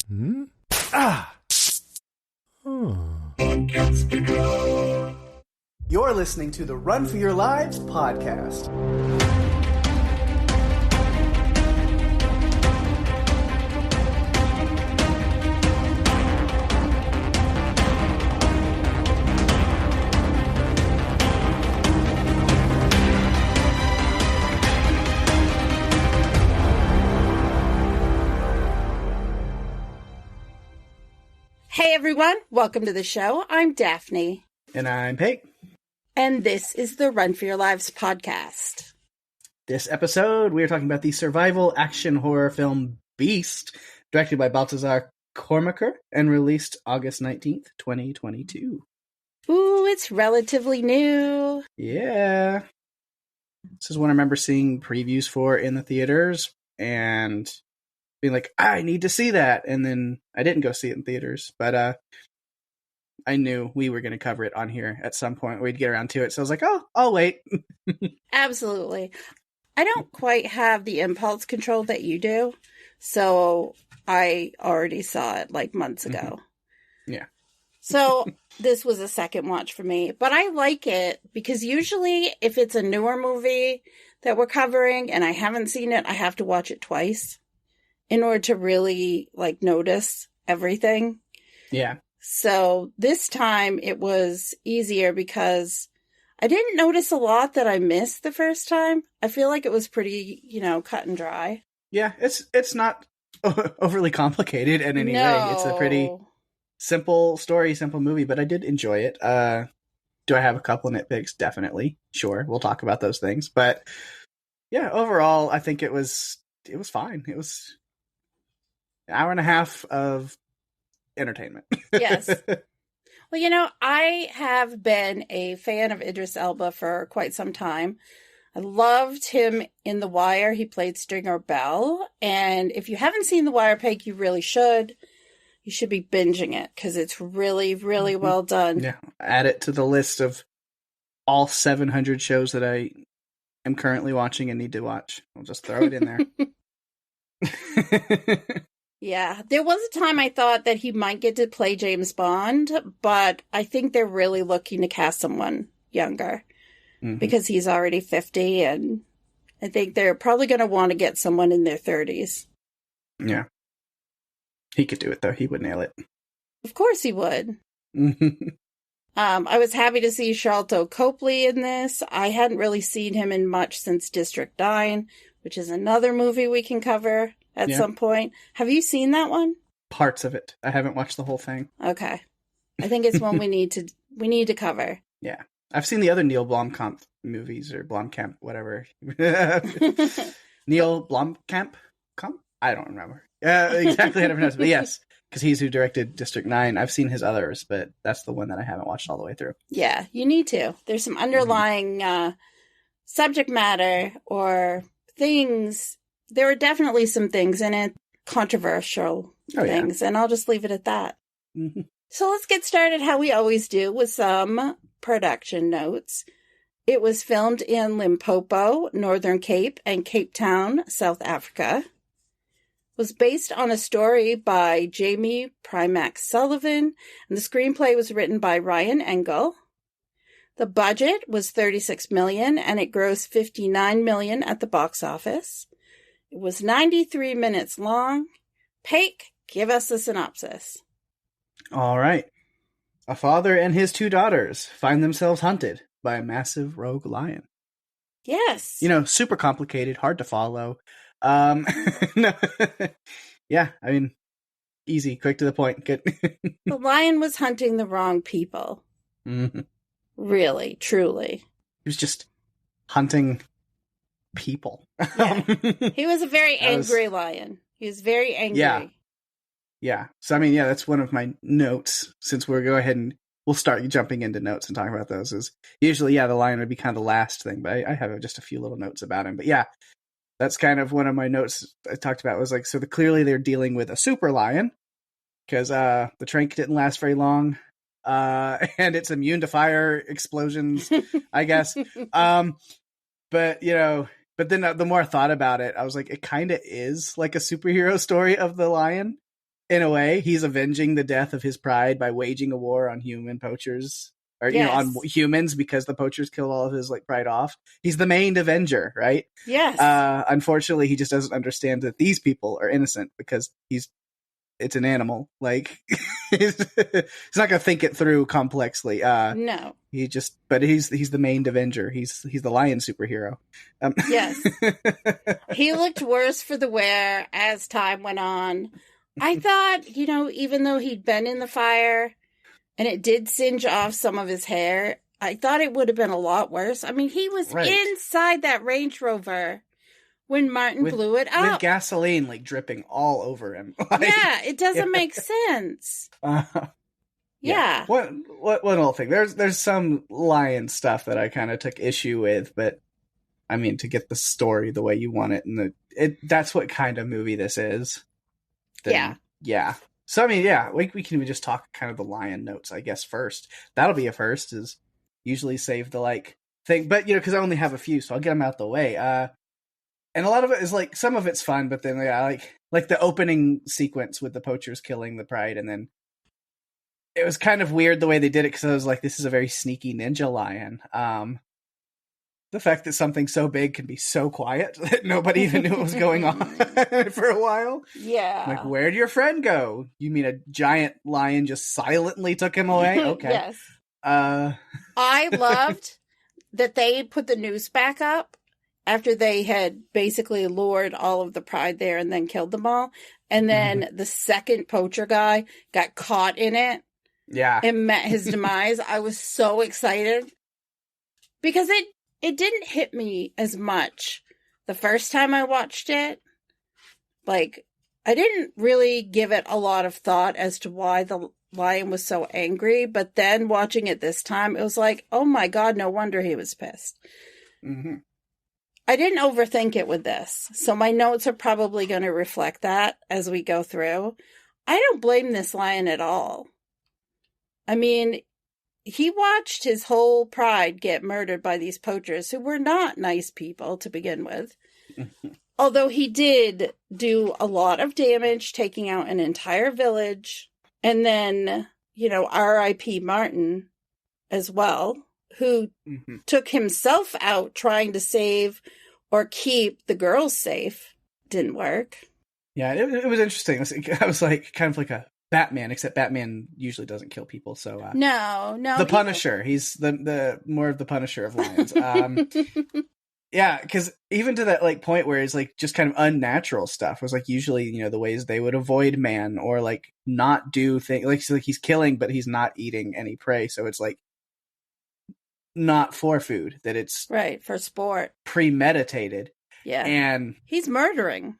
Hmm? Ah! You're listening to the Run for Your Lives podcast. Hey everyone, welcome to the show. I'm Daphne. And I'm Pake. And this is the Run for Your Lives podcast. This episode, we are talking about the survival action horror film Beast, directed by Baltasar Kormákur and released August 19th, 2022. Ooh, it's relatively new. Yeah. This is one I remember seeing previews for in the theaters and being like, I need to see that. And then I didn't go see it in theaters, but I knew we were going to cover it on here at some point. We'd get around to it. So I was like, oh, I'll wait. Absolutely. I don't quite have the impulse control that you do. So I already saw it like months ago. Yeah. So this was a second watch for me. But I like it because usually if it's a newer movie that we're covering and I haven't seen it, I have to watch it twice in order to really like notice everything. Yeah. So this time it was easier because I didn't notice a lot that I missed the first time. I feel like it was pretty, cut and dry. Yeah, it's not overly complicated in any way. It's a pretty simple story, simple movie, but I did enjoy it. Do I have a couple nitpicks? Definitely. Sure, we'll talk about those things. But yeah, overall, I think it was fine. It was an hour and a half of entertainment. Yes. Well, I have been a fan of Idris Elba for quite some time. I loved him in The Wire. He played Stringer Bell. And if you haven't seen The Wire, Peg, you really should. You should be binging it because it's really, really well done. Yeah. Add it to the list of all 700 shows that I am currently watching and need to watch. I'll just throw it in there. Yeah, there was a time I thought that he might get to play James Bond, but I think they're really looking to cast someone younger because he's already 50, and I think they're probably going to want to get someone in their 30s. Yeah. He could do it, though. He would nail it. Of course he would. I was happy to see Sharlto Copley in this. I hadn't really seen him in much since District 9, which is another movie we can cover at some point. Have you seen that one? Parts of it. I haven't watched the whole thing. Okay. I think it's one we need to cover. Yeah. I've seen the other Neil Blomkamp movies, or Blomkamp, whatever. Neil Blomkamp? I don't remember. Exactly how to pronounce it, but yes, because he's who directed District 9. I've seen his others, but that's the one that I haven't watched all the way through. Yeah, you need to. There's some underlying subject matter or things. There are definitely some things in it, controversial things, and I'll just leave it at that. So let's get started how we always do with some production notes. It was filmed in Limpopo, Northern Cape, and Cape Town, South Africa. Was based on a story by Jamie Primack Sullivan, and the screenplay was written by Ryan Engel. The budget was $36 million, and it grossed $59 million at the box office. It was 93 minutes long. Pake, give us a synopsis. All right. A father and his two daughters find themselves hunted by a massive rogue lion. Yes. Super complicated, hard to follow. No. Yeah, I mean, easy, quick to the point. Good. The lion was hunting the wrong people. Mm-hmm. Really, truly. He was just hunting people. Yeah. He was a very angry lion. He was very angry. Yeah. So, I mean, that's one of my notes, since we'll go ahead and we'll start jumping into notes and talking about those. Is usually, the lion would be kind of the last thing, but I have just a few little notes about him. But yeah, that's kind of one of my notes I talked about was like, so clearly they're dealing with a super lion because the trank didn't last very long. And it's immune to fire explosions, I guess. But then the more I thought about it, I was like, it kind of is like a superhero story of the lion. in a way, he's avenging the death of his pride by waging a war on human poachers, or on humans, because the poachers killed all of his like pride off. He's the main avenger, right? Yes. Unfortunately, he just doesn't understand that these people are innocent because it's an animal. Like he's not gonna think it through complexly. No. But he's the main avenger. He's the lion superhero. Yes. He looked worse for the wear as time went on. I thought, even though he'd been in the fire and it did singe off some of his hair, I thought it would have been a lot worse. I mean, he was inside that Range Rover when Martin blew it up. With gasoline, like, dripping all over him. Yeah, it doesn't make sense. Yeah. One little thing. There's some lion stuff that I kind of took issue with, but, I mean, to get the story the way you want it, and that's what kind of movie this is. Yeah. So, I mean, yeah, we can even just talk kind of the lion notes, I guess, first. That'll be a first, is usually save the, like, thing. But, because I only have a few, so I'll get them out the way. And a lot of it is, like, some of it's fun, but then, like the opening sequence with the poachers killing the pride, and then it was kind of weird the way they did it, because I was like, this is a very sneaky ninja lion. The fact that something so big can be so quiet that nobody even knew what was going on for a while. Yeah. Like, where'd your friend go? You mean a giant lion just silently took him away? Okay. Yes. I loved that they put the noose back up after they had basically lured all of the pride there and then killed them all. And then the second poacher guy got caught in it. Yeah. And met his demise. I was so excited because it didn't hit me as much the first time I watched it. Like, I didn't really give it a lot of thought as to why the lion was so angry. But then watching it this time, it was like, oh my God, no wonder he was pissed. Mm-hmm. I didn't overthink it with this. So my notes are probably going to reflect that as we go through. I don't blame this lion at all. I mean, he watched his whole pride get murdered by these poachers who were not nice people to begin with. Although he did do a lot of damage, taking out an entire village. And then, R.I.P. Martin as well, who took himself out trying to save or keep the girls safe. Didn't work. Yeah, it was interesting. I was like, kind of like a Batman, except Batman usually doesn't kill people. So no, the Punisher. He's the more of the Punisher of lions. Yeah, because even to that like point where it's like just kind of unnatural stuff was like usually the ways they would avoid man or like not do things like he's killing but he's not eating any prey. So it's like not for food, that it's right for sport, premeditated. Yeah, and he's murdering.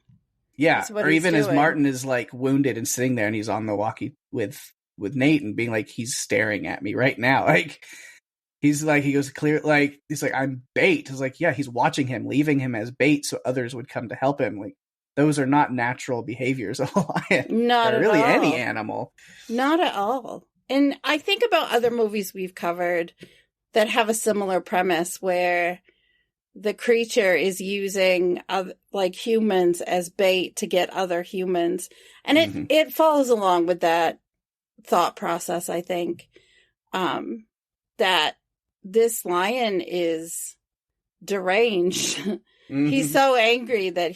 Yeah, or even doing. As Martin is like wounded and sitting there and he's on the walkie with Nate and being like, he's staring at me right now. Like, he's like, he goes clear, like, he's like, I'm bait. It's like, yeah, he's watching him, leaving him as bait so others would come to help him. Like, those are not natural behaviors of a lion. Not at really all. Any animal. Not at all. And I think about other movies we've covered that have a similar premise where the creature is using like humans as bait to get other humans. And it follows along with that thought process, I think, that this lion is deranged. He's so angry that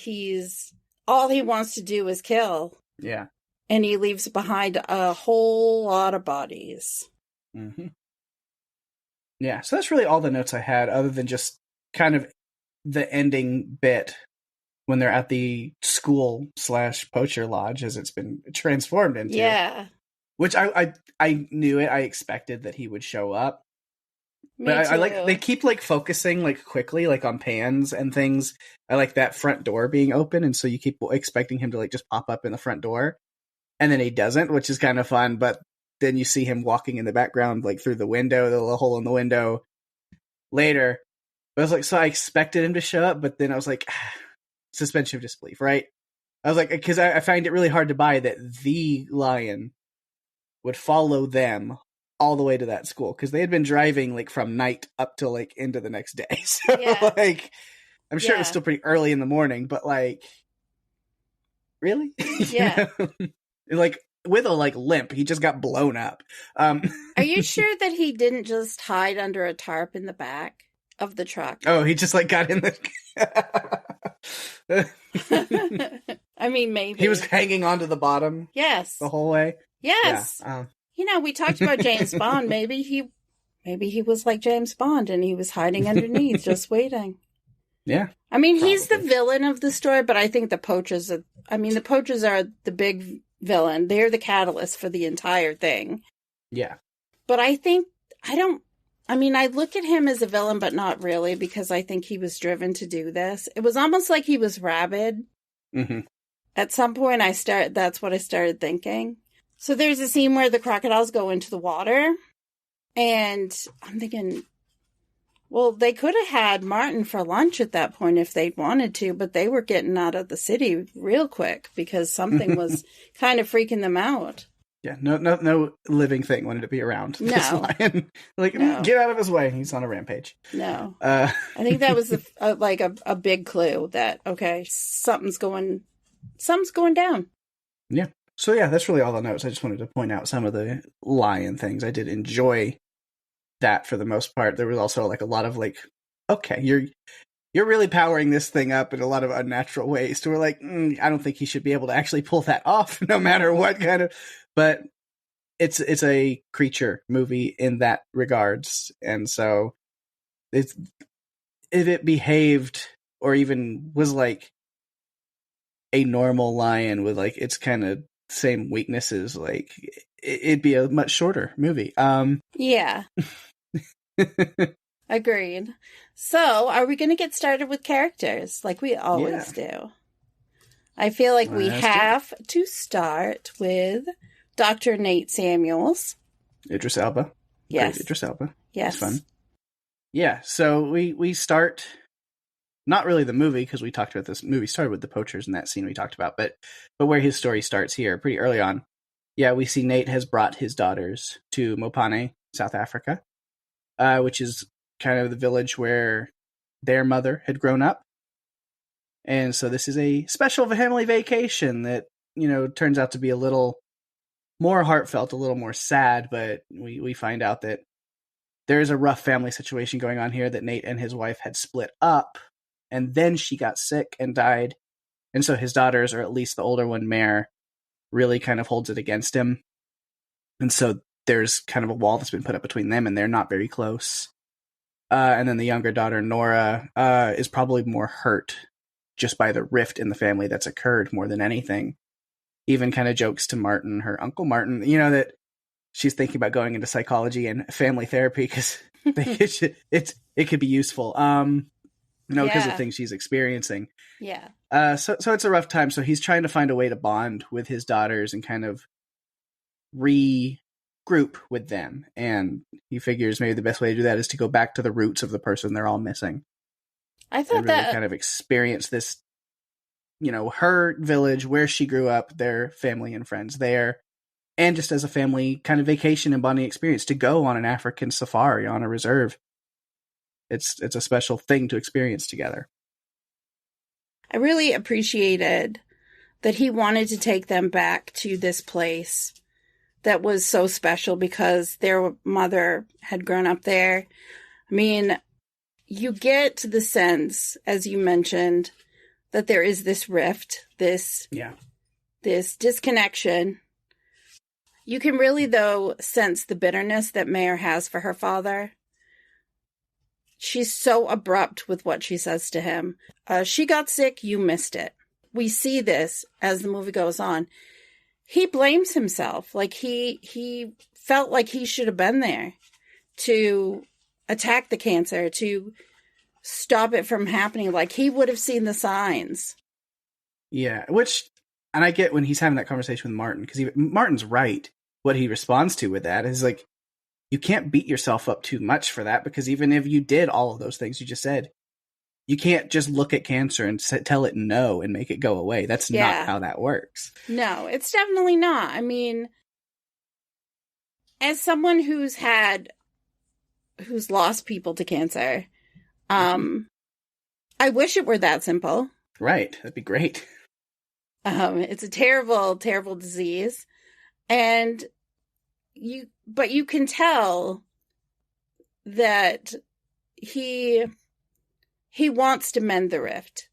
all he wants to do is kill. Yeah. And he leaves behind a whole lot of bodies. Yeah. So that's really all the notes I had, other than just kind of the ending bit when they're at the school/poacher lodge, as it's been transformed into. Yeah. Which I knew it. I expected that he would show up. But I like, they keep like focusing like quickly, like on pans and things. I like that front door being open. And so you keep expecting him to like just pop up in the front door. And then he doesn't, which is kind of fun. But then you see him walking in the background, like through the window, the little hole in the window later. But I was like, so I expected him to show up, but then I was like, suspension of disbelief, right? I was like, because I find it really hard to buy that the lion would follow them all the way to that school, because they had been driving like from night up till like into the next day. So like, I'm sure it was still pretty early in the morning, but like, really? Yeah. like with a like limp. He just got blown up. Are you sure that he didn't just hide under a tarp in the back of the truck? Oh, he just like got in the. I mean, maybe he was hanging onto the bottom. Yes, the whole way. Yes, yeah. We talked about James Bond. Maybe he was like James Bond and he was hiding underneath, just waiting. Yeah. I mean, probably. He's the villain of the story, but I think the poachers are the big villain. They're the catalyst for the entire thing. Yeah. But I look at him as a villain, but not really, because I think he was driven to do this. It was almost like he was rabid. Mm-hmm. At some point, that's what I started thinking. So there's a scene where the crocodiles go into the water, and I'm thinking, well, they could have had Martin for lunch at that point if they'd wanted to, but they were getting out of the city real quick because something was kind of freaking them out. Yeah, no living thing wanted to be around this lion. Get out of his way. He's on a rampage. No. I think that was a big clue that, okay, something's going down. Yeah. So yeah, that's really all the notes. I just wanted to point out some of the lion things. I did enjoy that for the most part. There was also like a lot of like, okay, you're really powering this thing up in a lot of unnatural ways. So we're like, I don't think he should be able to actually pull that off, no matter what kind of. But it's a creature movie in that regards, and so if it behaved or even was like a normal lion with like its kind of same weaknesses, like it'd be a much shorter movie. Yeah. Agreed. So, are we going to get started with characters like we always do? I feel like we have to start with Dr. Nate Samuels. Idris Elba. Yes. Great Idris Elba. Yes. It's fun. Yeah, so we start, not really the movie, because we talked about this movie started with the poachers in that scene we talked about, but where his story starts here, pretty early on. Yeah, we see Nate has brought his daughters to Mopane, South Africa, which is kind of the village where their mother had grown up. And so this is a special family vacation that, turns out to be a little more heartfelt, a little more sad, but we find out that there's a rough family situation going on here, that Nate and his wife had split up, and then she got sick and died. And so his daughters, or at least the older one, Mare, really kind of holds it against him. And so there's kind of a wall that's been put up between them, and they're not very close. And then the younger daughter, Nora, is probably more hurt just by the rift in the family that's occurred more than anything. Even kind of jokes to Martin, her Uncle Martin, that she's thinking about going into psychology and family therapy because it could be useful. Because of things she's experiencing. Yeah. So it's a rough time. So he's trying to find a way to bond with his daughters and kind of regroup with them. And he figures maybe the best way to do that is to go back to the roots of the person they're all missing. I thought and really kind of experience this, her village, where she grew up, their family and friends there, and just as a family kind of vacation and bonding experience to go on an African safari on a reserve. It's a special thing to experience together. I really appreciated that he wanted to take them back to this place that was so special because their mother had grown up there. I mean, you get the sense, as you mentioned, that there is this rift, this disconnection. You can really, though, sense the bitterness that Mare has for her father. She's so abrupt with what she says to him. She got sick, you missed it. We see this as the movie goes on. He blames himself. Like he felt like he should have been there to attack the cancer, to stop it from happening. Like he would have seen the signs. Yeah, and I get when he's having that conversation with Martin, because Martin's right. What he responds to with that is like, you can't beat yourself up too much for that, because even if you did all of those things you just said, you can't just look at cancer and tell it no and make it go away. That's not how that works. No, it's definitely not. I mean, as someone who's lost people to cancer, I wish it were that simple. Right. That'd be great. It's a terrible, terrible disease. And you can tell that he wants to mend the rift.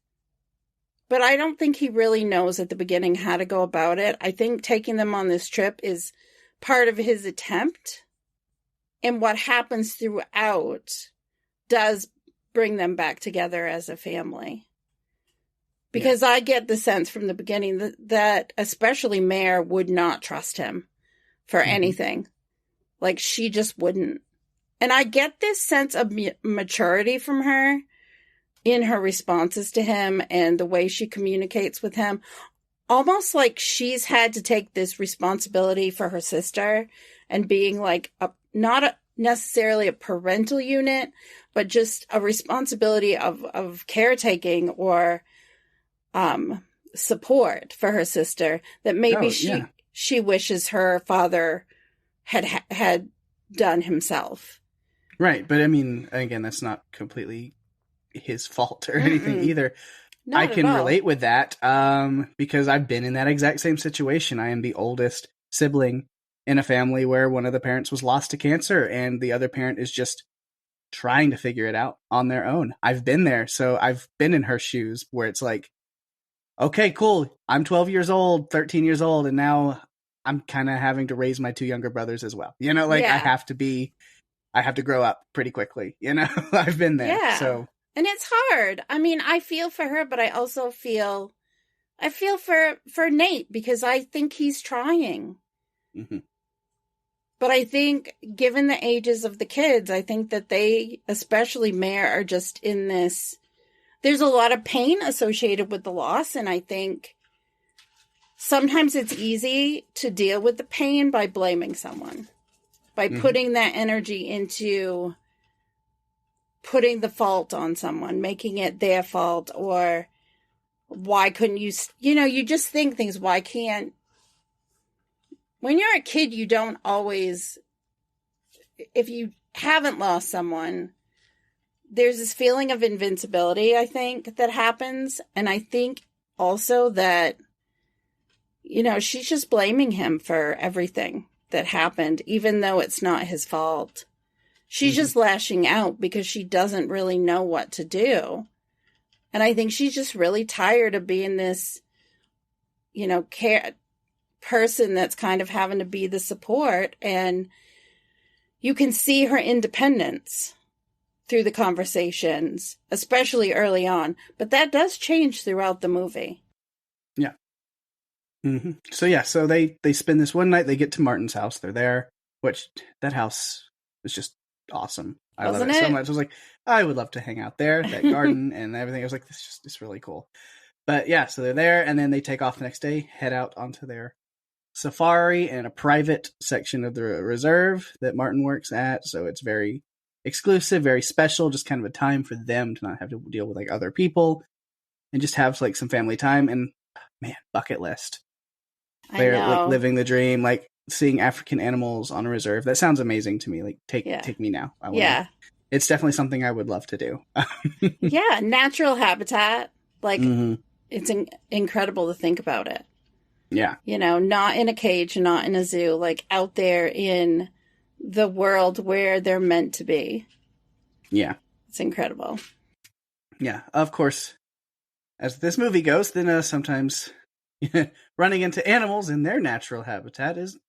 But I don't think he really knows at the beginning how to go about it. I think taking them on this trip is part of his attempt. And what happens throughout does bring them back together as a family. Because I get the sense from the beginning that especially Mare would not trust him for anything. Like, she just wouldn't. And I get this sense of maturity from her in her responses to him and the way she communicates with him. Almost like she's had to take this responsibility for her sister and being like, necessarily a parental unit, but just a responsibility of caretaking or support for her sister that maybe she wishes her father had done himself. Right, but I mean, again, that's not completely his fault or anything either. I can relate with that because I've been in that exact same situation. I am the oldest sibling in a family where one of the parents was lost to cancer and the other parent is just trying to figure it out on their own. I've been there, so I've been in her shoes where it's like, okay, cool. I'm 12 years old, 13 years old, and now I'm kind of having to raise my two younger brothers as well. You know, like I have to grow up pretty quickly. You know, I've been there. Yeah. So, and it's hard. I mean, I feel for her, but I also feel for Nate because I think he's trying. Mm-hmm. But I think, given the ages of the kids, I think that they, especially Mare, are just in this. There's a lot of pain associated with the loss, and I think sometimes it's easy to deal with the pain by blaming someone, by putting that energy into putting the fault on someone, making it their fault, or why couldn't you, you just think things, why can't. When you're a kid, you don't always, if you haven't lost someone, there's this feeling of invincibility, I think, that happens. And I think also that, she's just blaming him for everything that happened, even though it's not his fault. She's just lashing out because she doesn't really know what to do. And I think she's just really tired of being this, person that's kind of having to be the support, and you can see her independence through the conversations, especially early on, but that does change throughout the movie. Yeah. So they spend this one night, they get to Martin's house, they're there, which that house is just awesome. I love it so much. I was like, I would love to hang out there, that garden and everything. I was like, it's really cool. But yeah, so they're there, and then they take off the next day, head out onto their safari and a private section of the reserve that Martin works at. So it's very exclusive, very special, just kind of a time for them to not have to deal with like other people and just have like some family time. And man, bucket list. They're like living the dream, like seeing African animals on a reserve. That sounds amazing to me. Like take me now. It's definitely something I would love to do. Yeah, natural habitat. Like it's incredible to think about it. Yeah. Not in a cage, not in a zoo, like out there in the world where they're meant to be. Yeah. It's incredible. Yeah. Of course, as this movie goes, then sometimes running into animals in their natural habitat is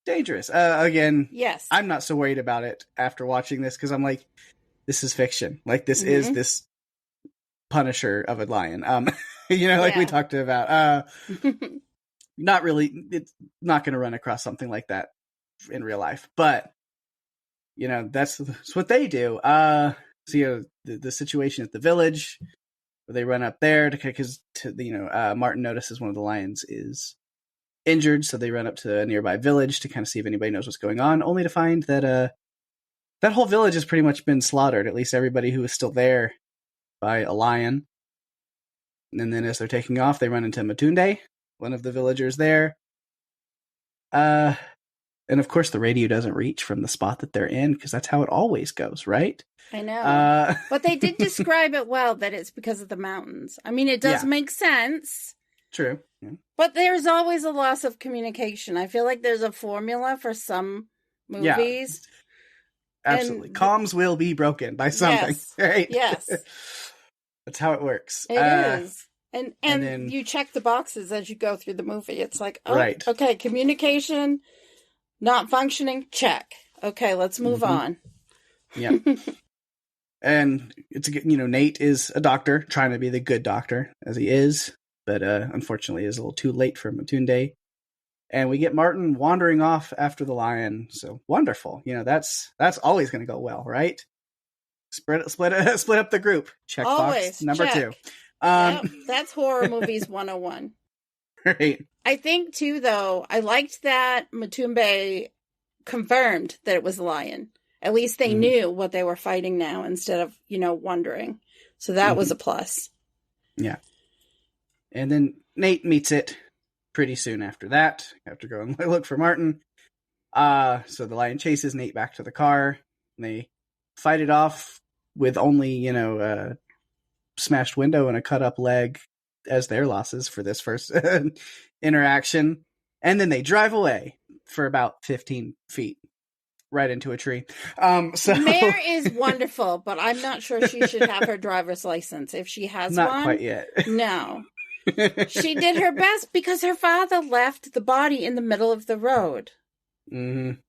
dangerous. Again, yes. I'm not so worried about it after watching this because I'm like, this is fiction. Like, this is this Punisher of a lion. Like we talked about. Not really. It's not going to run across something like that in real life, but that's what they do. So the situation at the village where they run up there because Martin notices one of the lions is injured, so they run up to a nearby village to kind of see if anybody knows what's going on, only to find that that whole village has pretty much been slaughtered, at least everybody who is still there, by a lion. And then as they're taking off, they run into Matunde, one of the villagers there. And of course the radio doesn't reach from the spot that they're in, because that's how it always goes, right? I know. But they did describe it well, that it's because of the mountains. I mean, it does make sense. True. Yeah. But there's always a loss of communication. I feel like there's a formula for some movies. Yeah, absolutely. Comms will be broken by something. Yes. Right? Yes. That's how it works. It is. And then, you check the boxes as you go through the movie. It's like, oh, right. Okay, communication not functioning, check. Okay, let's move on. Yeah. And it's, Nate is a doctor, trying to be the good doctor, as he is, but unfortunately is a little too late for Matunde. And we get Martin wandering off after the lion. So wonderful. That's always going to go well, right? Split up the group. Check box number 2. Yep, that's horror movies 101. Right. I think too, though, I liked that Matumbe confirmed that it was the lion. At least they knew what they were fighting now instead of, wondering. So that was a plus. Yeah. And then Nate meets it pretty soon after that, after going look for Martin. So the lion chases Nate back to the car. And they fight it off with only, a smashed window and a cut up leg as their losses for this first interaction. And then they drive away for about 15 feet. Right into a tree. So Mare is wonderful, but I'm not sure she should have her driver's license if she has not one. Not quite yet. No. She did her best because her father left the body in the middle of the road. Mm-hmm.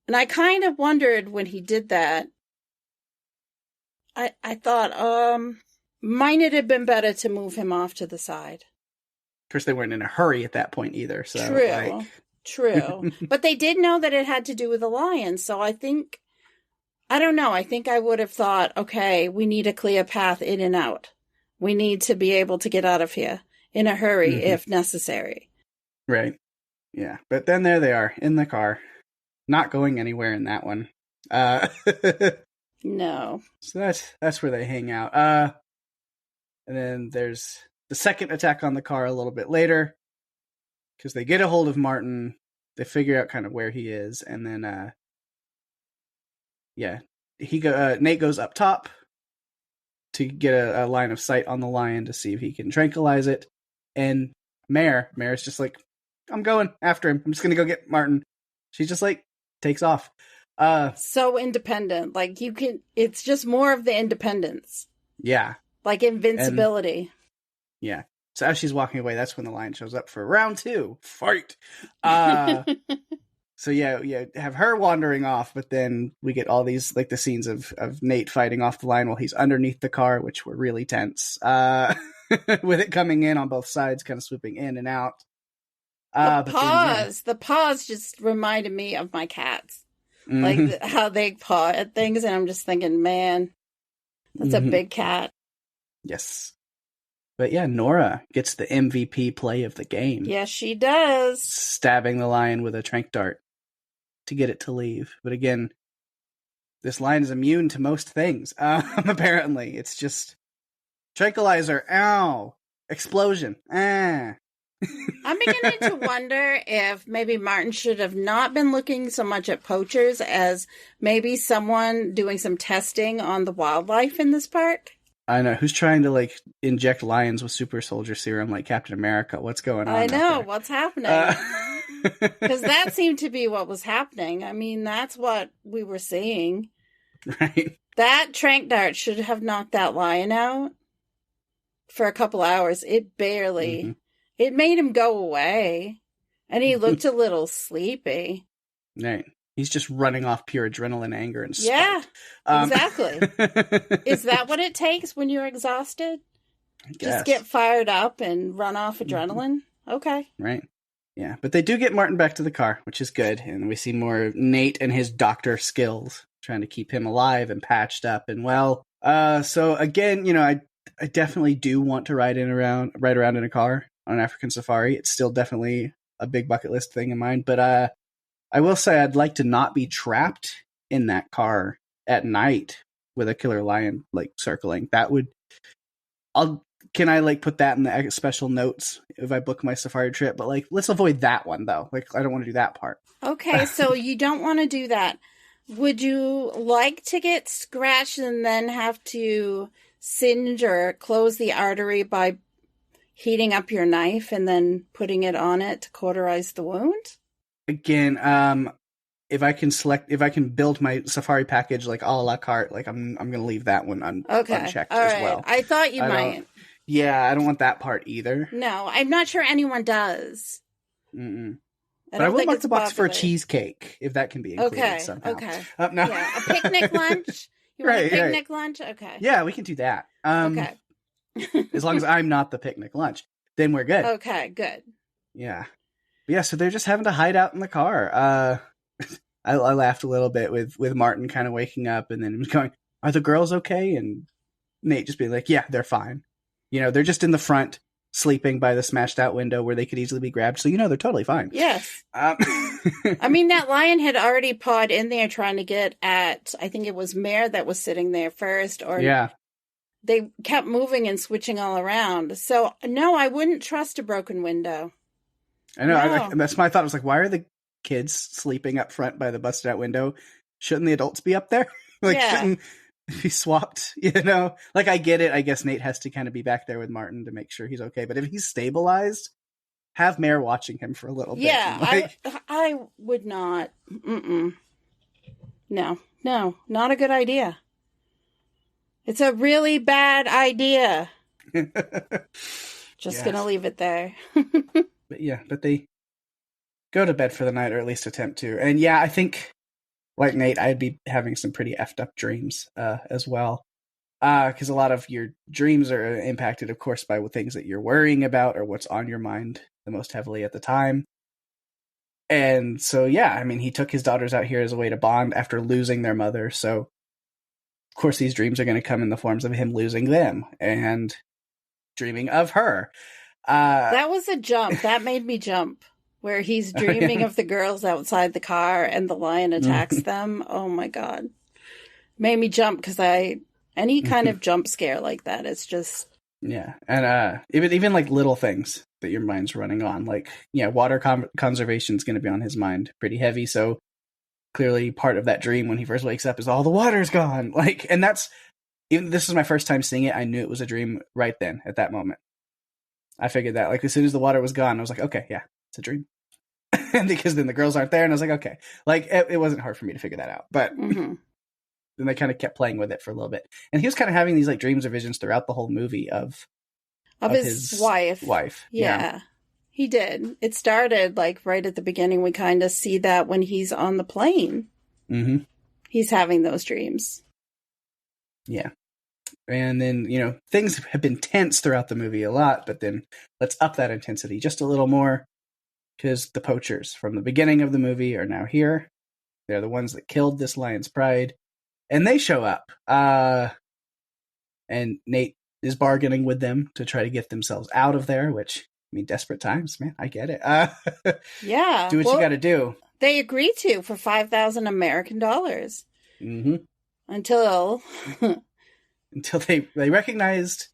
And I kind of wondered when he did that. I thought, might it have been better to move him off to the side? Of course, they weren't in a hurry at that point either. So True. True. But they did know that it had to do with the lion. So I think I would have thought, okay, we need a clear path in and out. We need to be able to get out of here in a hurry if necessary. Right. Yeah. But then there they are in the car, not going anywhere in that one. No. So that's where they hang out. And then there's the second attack on the car a little bit later. Because they get a hold of Martin, they figure out kind of where he is, and then, Nate goes up top to get a line of sight on the lion to see if he can tranquilize it, and Mare's just like, I'm going after him. I'm just gonna go get Martin. She's just like takes off. So independent, like it's just more of the independence. Yeah, like invincibility. Yeah. So as she's walking away, that's when the lion shows up for round 2. Fight! So have her wandering off, but then we get all these, like the scenes of Nate fighting off the lion while he's underneath the car, which were really tense. With it coming in on both sides, kind of swooping in and out. The paws just reminded me of my cats. Like how they paw at things, and I'm just thinking, man, that's a big cat. Yes. But yeah, Nora gets the MVP play of the game. Yes, she does. Stabbing the lion with a tranq dart to get it to leave. But again, this lion is immune to most things. Apparently, it's just tranquilizer. Ow! Explosion. Ah. I'm beginning to wonder if maybe Martin should have not been looking so much at poachers as maybe someone doing some testing on the wildlife in this park. I know. Who's trying to, inject lions with super soldier serum like Captain America? What's going on? I know. What's happening? Because that seemed to be what was happening. I mean, that's what we were seeing. Right. That tranq dart should have knocked that lion out for a couple hours. It barely. It made him go away. And he looked a little sleepy. Right. He's just running off pure adrenaline, anger, and spite. Yeah, exactly. Is that what it takes when you're exhausted? Just get fired up and run off adrenaline? Okay. Right. Yeah, but they do get Martin back to the car, which is good. And we see more Nate and his doctor skills, trying to keep him alive and patched up and well. So again, I definitely do want to ride around in a car on an African safari. It's still definitely a big bucket list thing in mind, but I will say I'd like to not be trapped in that car at night with a killer lion circling. That would. Can I put that in the special notes if I book my safari trip? But let's avoid that one though. I don't want to do that part. Okay, so you don't want to do that. Would you like to get scratched and then have to singe or close the artery by heating up your knife and then putting it on it to cauterize the wound? Again, if I can build my safari package like a la carte, like I'm gonna leave that one unchecked All as right. well. I thought you might. Yeah, I don't want that part either. No, I'm not sure anyone does. Mm-mm. But I will mark the box for a cheesecake, if that can be included somehow. Okay. No. Yeah, a picnic lunch? You want a picnic lunch? Okay. Yeah, we can do that. Okay. As long as I'm not the picnic lunch, then we're good. Okay, good. Yeah. But yeah, so they're just having to hide out in the car. I laughed a little bit with Martin kind of waking up and then going, "Are the girls okay?" And Nate just being like, "Yeah, they're fine. You know, they're just in the front sleeping by the smashed out window where they could easily be grabbed. So, you know, they're totally fine." Yes. I mean, that lion had already pawed in there trying to get at, I think it was Mare that was sitting there first. Or yeah. They kept moving and switching all around. So, no, I wouldn't trust a broken window. I know. No. That's my thought. I was like, why are the kids sleeping up front by the busted out window? Shouldn't the adults be up there? Shouldn't be swapped, you know? Like, I get it. I guess Nate has to kind of be back there with Martin to make sure he's okay. But if he's stabilized, have Mare watching him for a little bit. Yeah, I would not. No, not a good idea. It's a really bad idea. Just gonna leave it there. But they go to bed for the night, or at least attempt to. And yeah, I think, like Nate, I'd be having some pretty effed up dreams as well. Because a lot of your dreams are impacted, of course, by things that you're worrying about or what's on your mind the most heavily at the time. And so, yeah, I mean, he took his daughters out here as a way to bond after losing their mother. So, of course, these dreams are going to come in the forms of him losing them and dreaming of her. That was a jump. That made me jump. Where he's dreaming of the girls outside the car and the lion attacks them. Oh my God. Made me jump because any kind of jump scare like that, it's just. Yeah. And even like little things that your mind's running on, like, water conservation is going to be on his mind pretty heavy. So clearly part of that dream when he first wakes up is all the water's gone. Like, and that's, even this is my first time seeing it. I knew it was a dream right then at that moment. I figured that, like, as soon as the water was gone, I was like, okay, yeah, it's a dream. And because then the girls aren't there, and I was like, okay. Like, it wasn't hard for me to figure that out. But then they kind of kept playing with it for a little bit. And he was kind of having these, like, dreams or visions throughout the whole movie of his wife. Yeah, he did. It started, like, right at the beginning. We kind of see that when he's on the plane. Mm-hmm. He's having those dreams. Yeah. And then, things have been tense throughout the movie a lot, but then let's up that intensity just a little more, because the poachers from the beginning of the movie are now here. They're the ones that killed this lion's pride, and they show up. And Nate is bargaining with them to try to get themselves out of there, which, I mean, desperate times, man. I get it. Yeah. Do what you got to do. They agreed to for 5,000 American dollars. Mm-hmm. Until they recognized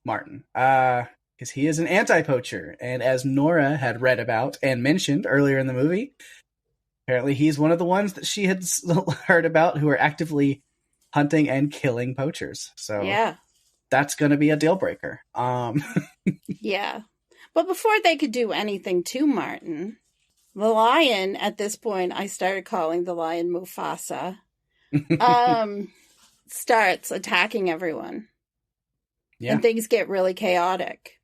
Martin, because he is an anti-poacher, and as Nora had read about and mentioned earlier in the movie, apparently he's one of the ones that she had heard about who are actively hunting and killing poachers. So yeah, that's going to be a deal breaker. Yeah, but before they could do anything to Martin, the lion, at this point, I started calling the lion Mufasa. Starts attacking everyone. Yeah. And things get really chaotic.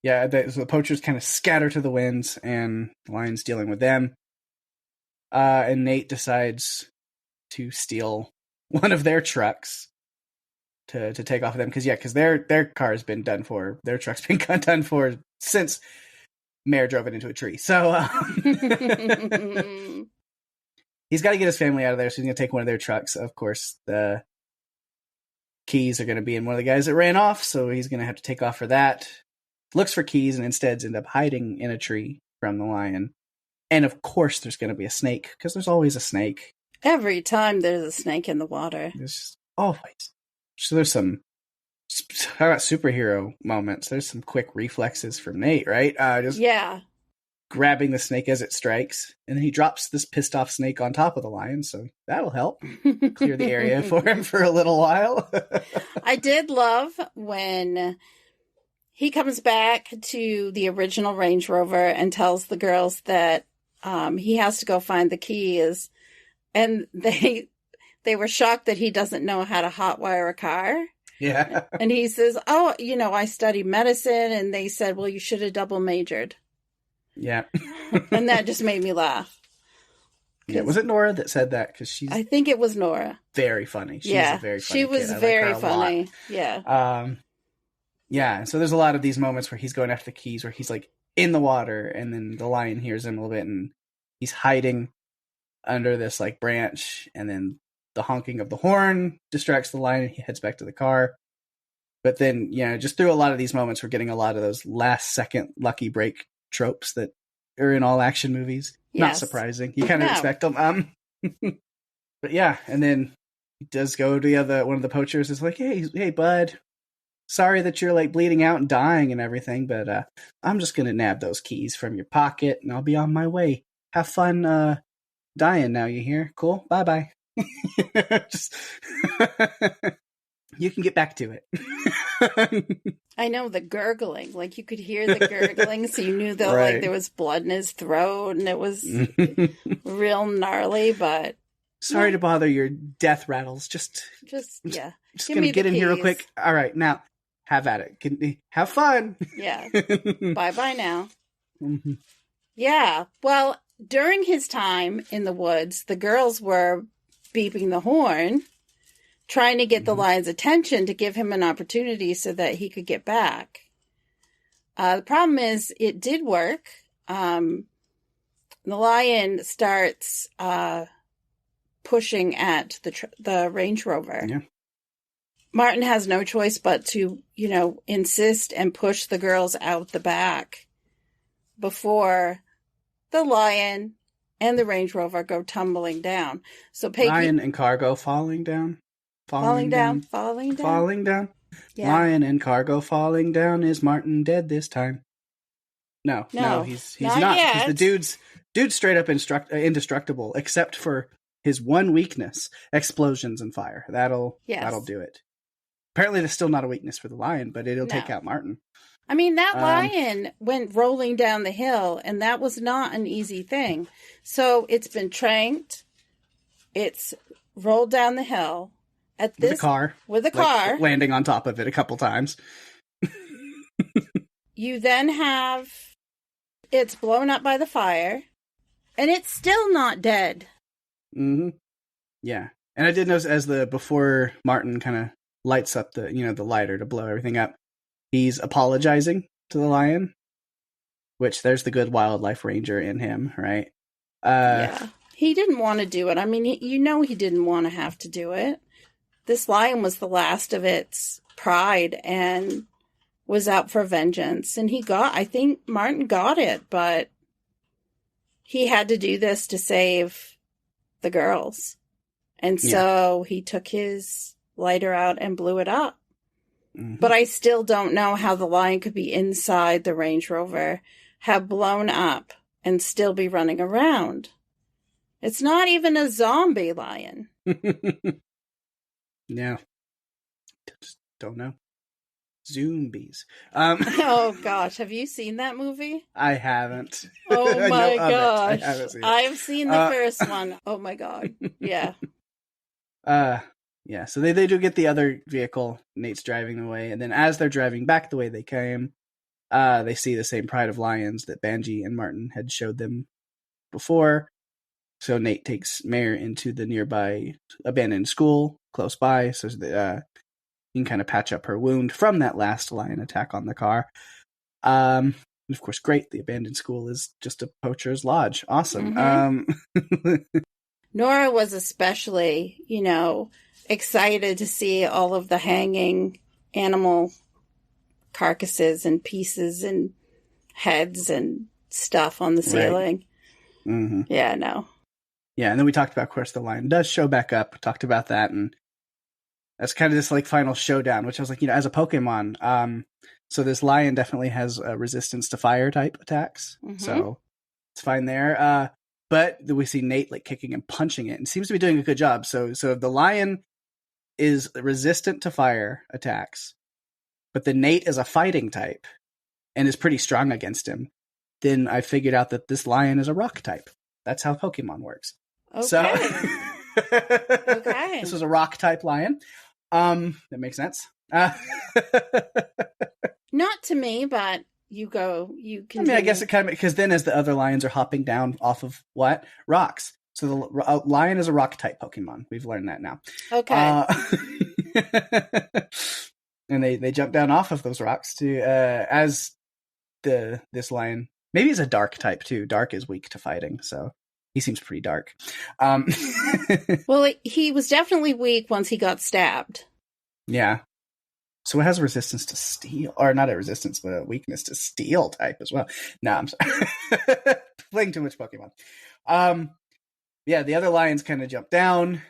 Yeah, so the poachers kind of scatter to the winds, and the lion's dealing with them. And Nate decides to steal one of their trucks to take off of them. Because their car's been done for. Their truck's been done for since Mare drove it into a tree. So he's got to get his family out of there, so he's going to take one of their trucks. Of course, the keys are going to be in one of the guys that ran off, so he's going to have to take off for that. Looks for keys and instead ends up hiding in a tree from the lion. And of course there's going to be a snake, because there's always a snake. Every time there's a snake in the water. There's always. So there's some, how about superhero moments? There's some quick reflexes from Nate, right? Grabbing the snake as it strikes, and then he drops this pissed off snake on top of the lion, so that'll help clear the area for him for a little while. I did love when he comes back to the original Range Rover and tells the girls that he has to go find the keys. And they were shocked that he doesn't know how to hotwire a car. Yeah. And he says, oh, I study medicine. And they said, well, you should have double majored. Yeah. And that just made me laugh. Yeah, was it Nora that said that? Because I think it was Nora. Very funny. She's a very funny she was kid. very funny. Yeah. Yeah. So there's a lot of these moments where he's going after the keys, where he's like in the water, and then the lion hears him a little bit, and he's hiding under this like branch, and then the honking of the horn distracts the lion, and he heads back to the car. But then, just through a lot of these moments, we're getting a lot of those last second lucky break tropes that are in all action movies. Yes. Not surprising. You kind of expect them. But yeah, and then he does go to one of the poachers is like, hey, bud, sorry that you're like bleeding out and dying and everything, but I'm just gonna nab those keys from your pocket and I'll be on my way. Have fun dying now, you hear? Cool. Bye. Just you can get back to it. I know, the gurgling. Like, you could hear the gurgling, so you knew that like there was blood in his throat, and it was real gnarly, but... Sorry to bother your death rattles. Just yeah. Just gonna get in here real quick. All right, now, have at it. Have fun. Yeah. Bye now. Mm-hmm. Yeah. Well, during his time in the woods, the girls were beeping the horn, trying to get the lion's attention to give him an opportunity so that he could get back. The problem is, it did work. The lion starts pushing at the Range Rover. Yeah. Martin has no choice but to, insist and push the girls out the back before the lion and the Range Rover go tumbling down. So Pake... Lion and cargo falling down. Falling down. Yeah. Lion and cargo falling down. Is Martin dead this time? No, he's not. Because the dude's straight up indestructible, except for his one weakness: explosions and fire. That'll do it. Apparently, there's still not a weakness for the lion, but it'll take out Martin. I mean, that lion went rolling down the hill, and that was not an easy thing. So it's been trained. It's rolled down the hill. With a car. Landing on top of it a couple times. You then have... It's blown up by the fire. And it's still not dead. Mm-hmm. Yeah. And I did notice before Martin kind of lights up the lighter to blow everything up, he's apologizing to the lion. Which, there's the good wildlife ranger in him, right? Yeah. He didn't want to do it. I mean, he didn't want to have to do it. This lion was the last of its pride and was out for vengeance. And I think Martin got it, but he had to do this to save the girls. And so he took his lighter out and blew it up. Mm-hmm. But I still don't know how the lion could be inside the Range Rover, have blown up, and still be running around. It's not even a zombie lion. Yeah. Just don't know. Zombies. Oh gosh, have you seen that movie? I haven't. Oh my gosh. I haven't seen it. I've seen the first one. Oh my god. Yeah. Yeah, so they do get the other vehicle. Nate's driving away, and then as they're driving back the way they came, they see the same pride of lions that Banji and Martin had showed them before. So Nate takes Mare into the nearby abandoned school close by, so that he can kind of patch up her wound from that last lion attack on the car. And of course, great. The abandoned school is just a poacher's lodge. Awesome. Mm-hmm. Nora was especially, excited to see all of the hanging animal carcasses and pieces and heads and stuff on the ceiling. Right. Mm-hmm. Yeah, no. Yeah, and then we talked about, of course, the lion does show back up. We talked about that, and that's kind of this like final showdown, which I was like, as a Pokemon, so this lion definitely has a resistance to fire type attacks, so it's fine there. But we see Nate like kicking and punching it, and seems to be doing a good job. So the lion is resistant to fire attacks, but then Nate is a fighting type and is pretty strong against him, then I figured out that this lion is a rock type. That's how Pokemon works. Okay. So Okay. This was a rock type lion. That makes sense. Not to me, but you continue. I mean, I guess it kind of, because then as the other lions are hopping down off of what? Rocks. So the lion is a rock type Pokemon. We've learned that now. Okay. And they jump down off of those rocks to as this lion. Maybe he's a dark type too. Dark is weak to fighting, so he seems pretty dark. Well, he was definitely weak once he got stabbed. Yeah. So it has a resistance to steel, or not a resistance, but a weakness to steel type as well. No, I'm sorry. Playing too much Pokemon. Yeah, the other lions kind of jump down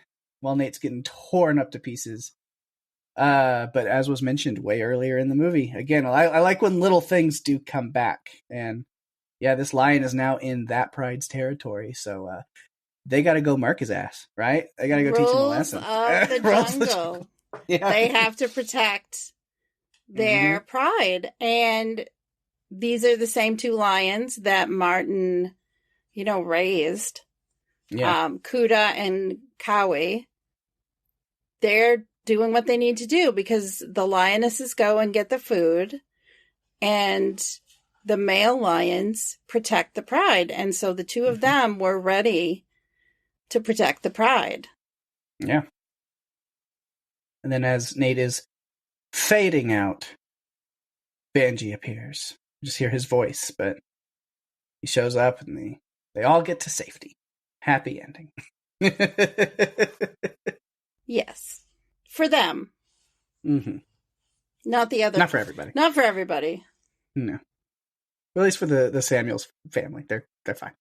while Nate's getting torn up to pieces. But as was mentioned way earlier in the movie, again, I like when little things do come back. And yeah, this lion is now in that pride's territory. So they got to go mark his ass, right? They got to go teach him a lesson. Of the jungle. Yeah. They have to protect their pride. And these are the same two lions that Martin, raised. Yeah. Kuda and Kawi. They're doing what they need to do because the lionesses go and get the food and the male lions protect the pride. And so the two of them were ready to protect the pride. Yeah. And then as Nate is fading out, Benji appears. You just hear his voice, but he shows up and they all get to safety. Happy ending. Yes. For them. Mm-hmm. Not the other. Not for everybody. Not for everybody. No. Well, at least for the Samuels family. They're fine.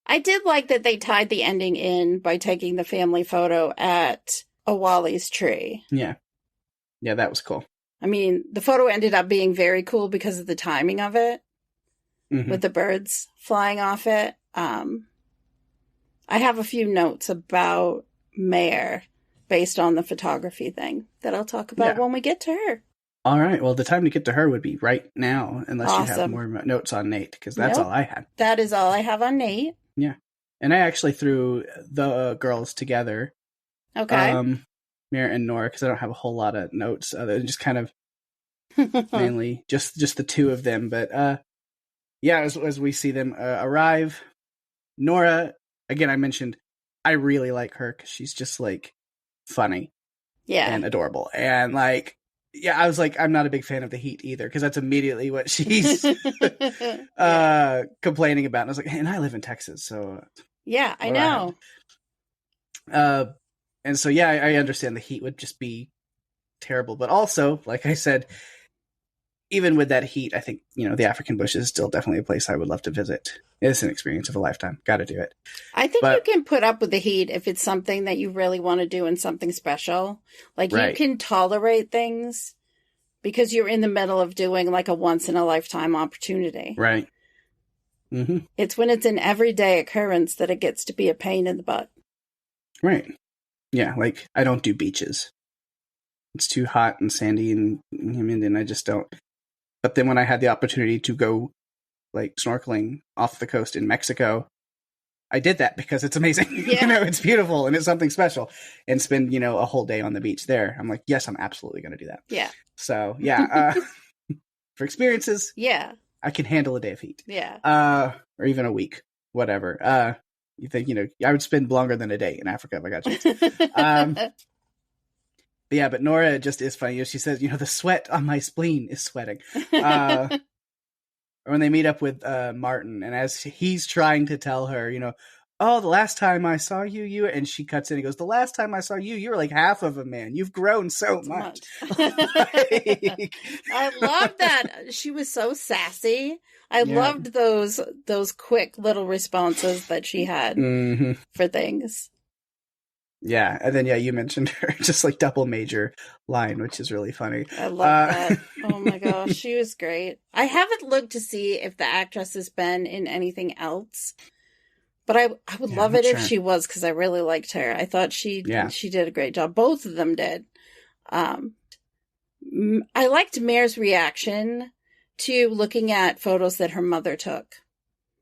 I did like that they tied the ending in by taking the family photo at Awali's tree. Yeah. Yeah, that was cool. I mean, the photo ended up being very cool because of the timing of it. With the birds flying off it. I have a few notes about Mare based on the photography thing that I'll talk about when we get to her. All right. Well, the time to get to her would be right now, unless you have more notes on Nate, because that's all I had. That is all I have on Nate. Yeah. And I actually threw the girls together. Okay. Mare and Nora, because I don't have a whole lot of notes. Just kind of mainly just the two of them. But yeah, as we see them arrive, Nora, again, I mentioned I really like her because she's just like funny, and adorable, and like, yeah, I was like, I'm not a big fan of the heat either because that's immediately what she's complaining about. And I was like, and I live in Texas, so yeah, I know. And so yeah, I understand the heat would just be terrible, but also, like I said, even with that heat, I think, the African bush is still definitely a place I would love to visit. It's an experience of a lifetime. Got to do it. I think you can put up with the heat if it's something that you really want to do and something special. Like you can tolerate things because you're in the middle of doing like a once in a lifetime opportunity. Right. Mm-hmm. It's when it's an everyday occurrence that it gets to be a pain in the butt. Right. Yeah. Like I don't do beaches. It's too hot and sandy and humid, and I just don't. But then when I had the opportunity to go like snorkeling off the coast in Mexico, I did that because it's amazing. Yeah. It's beautiful and it's something special, and spend, a whole day on the beach there. I'm like, yes, I'm absolutely going to do that. Yeah. So yeah, for experiences, I can handle a day of heat. Yeah. Or even a week, whatever. You think, I would spend longer than a day in Africa if I got you. But yeah, but Nora just is funny. She says, the sweat on my spleen is sweating. Or when they meet up with Martin, and as he's trying to tell her, oh, the last time I saw you, and she cuts in and goes, the last time I saw you were like half of a man. You've grown so much. I love that. She was so sassy. I loved those quick little responses that she had for things. Yeah, and then you mentioned her just like double major line, which is really funny. I love that. Oh my gosh, she was great. I haven't looked to see if the actress has been in anything else, but I would love it if she was, because I really liked her. I thought she did a great job. Both of them did. I liked Mare's reaction to looking at photos that her mother took.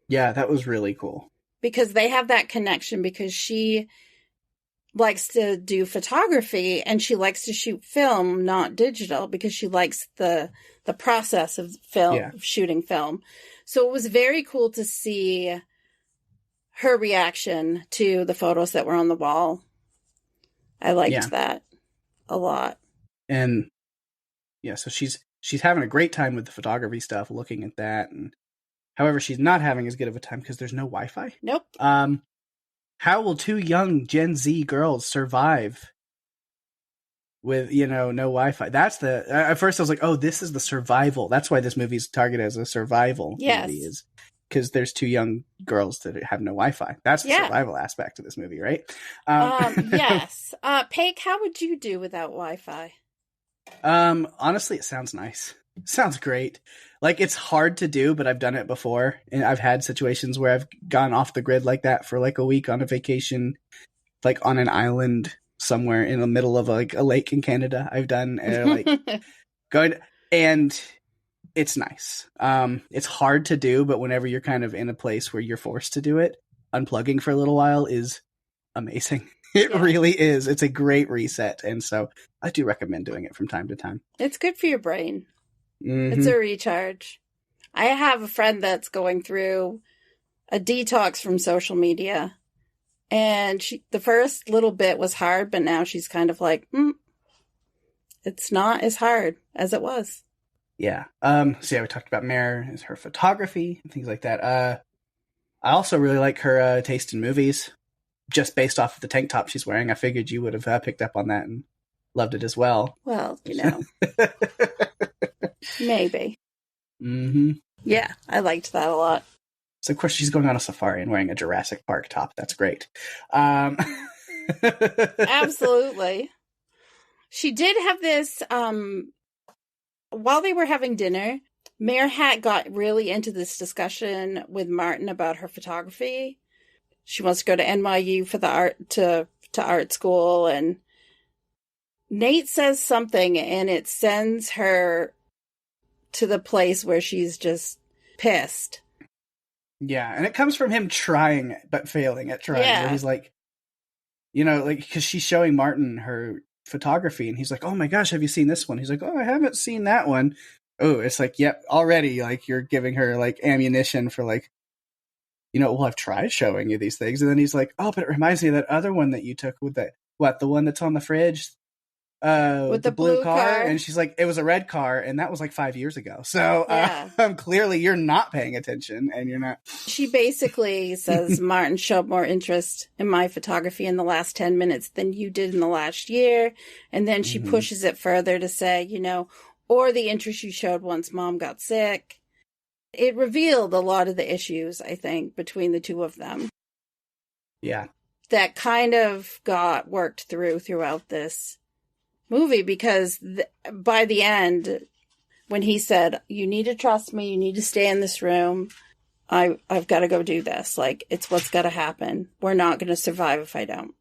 Yeah, that was really cool. Because they have that connection, because she likes to do photography and she likes to shoot film, not digital, because she likes the process of shooting film. So it was very cool to see her reaction to the photos that were on the wall. I liked that a lot. And yeah, so she's having a great time with the photography stuff, looking at that. And however, she's not having as good of a time because there's no Wi-Fi. Nope. How will 2 young Gen Z girls survive with, no Wi-Fi? That's at first I was like, oh, this is the survival. That's why this movie's targeted as a survival movie, is because there's 2 young girls that have no Wi-Fi. That's the survival aspect of this movie, right? Yes. Pake, how would you do without Wi-Fi? Honestly, it sounds nice. It sounds great. Like, it's hard to do, but I've done it before. And I've had situations where I've gone off the grid like that for like a week on a vacation, like on an island somewhere in the middle of like a lake in Canada. I've done going, and it's nice. It's hard to do, but whenever you're kind of in a place where you're forced to do it, unplugging for a little while is amazing. It really is. It's a great reset. And so I do recommend doing it from time to time. It's good for your brain. Mm-hmm. It's a recharge. I have a friend that's going through a detox from social media. And the first little bit was hard, but now she's kind of like, it's not as hard as it was. Yeah. So we talked about Mare, her photography and things like that. I also really like her taste in movies. Just based off of the tank top she's wearing, I figured you would have picked up on that and loved it as well. Well, maybe. Mm-hmm. Yeah, I liked that a lot. So, of course, she's going on a safari and wearing a Jurassic Park top. That's great. Absolutely. She did have this, while they were having dinner, Mare Hat got really into this discussion with Martin about her photography. She wants to go to NYU for the to art school, and Nate says something and it sends her to the place where she's just pissed. Yeah, and it comes from him trying but failing at trying. Yeah. Where he's like, because she's showing Martin her photography and he's like, oh my gosh, have you seen this one? He's like, oh, I haven't seen that one. Oh, it's like, yep, already like you're giving her like ammunition for like, well, I've tried showing you these things. And then he's like, oh, but it reminds me of that other one that you took with the one that's on the fridge? With the blue car. And she's like, it was a red car. And that was like 5 years ago. So clearly you're not paying attention and you're not. She basically says, Martin showed more interest in my photography in the last 10 minutes than you did in the last year. And then she pushes it further to say, or the interest you showed once mom got sick. It revealed a lot of the issues, I think, between the two of them. Yeah. That kind of got worked throughout this movie, because by the end, when he said, you need to trust me, you need to stay in this room, I've got to go do this. Like, it's what's got to happen. We're not going to survive if I don't.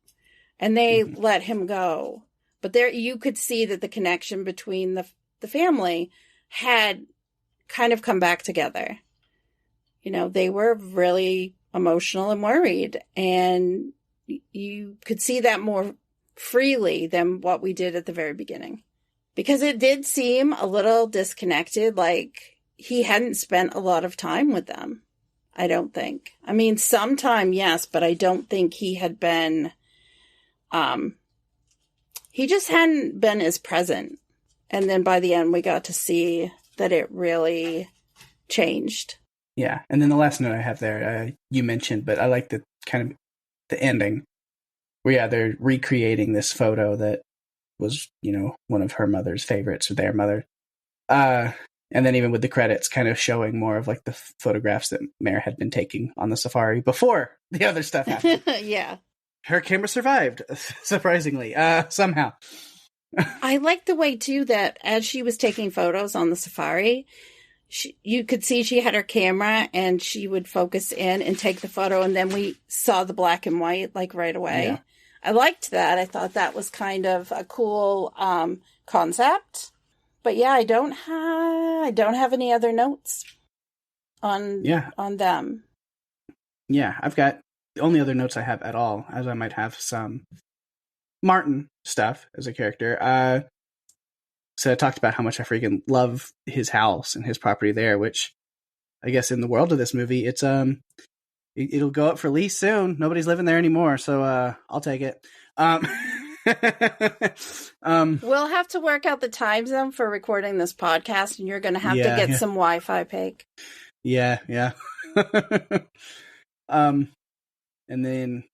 And they let him go. But there, you could see that the connection between the family had kind of come back together. They were really emotional and worried, and you could see that more freely than what we did at the very beginning, because it did seem a little disconnected, like he hadn't spent a lot of time with them. I don't think. I mean, sometime, yes, but I don't think he had been, he just hadn't been as present. And then by the end, we got to see that it really changed. Yeah. And then the last note I have there, you mentioned, but I like the kind of the ending where, they're recreating this photo that was, one of her mother's favorites, or their mother. And then even with the credits kind of showing more of like the photographs that Mare had been taking on the safari before the other stuff happened. Yeah. Her camera survived, surprisingly, somehow. I like the way, too, that as she was taking photos on the safari, you could see she had her camera and she would focus in and take the photo, and then we saw the black and white like right away. Yeah. I liked that. I thought that was kind of a cool concept. But yeah, I don't have any other notes on them. Yeah, I've got the only other notes I have at all, as I might have some Martin stuff as a character. So I talked about how much I freaking love his house and his property there, which I guess in the world of this movie, it's it'll go up for lease soon. Nobody's living there anymore, so I'll take it. We'll have to work out the time zone for recording this podcast, and you're going to have to get some Wi-Fi, Pake. Yeah. And then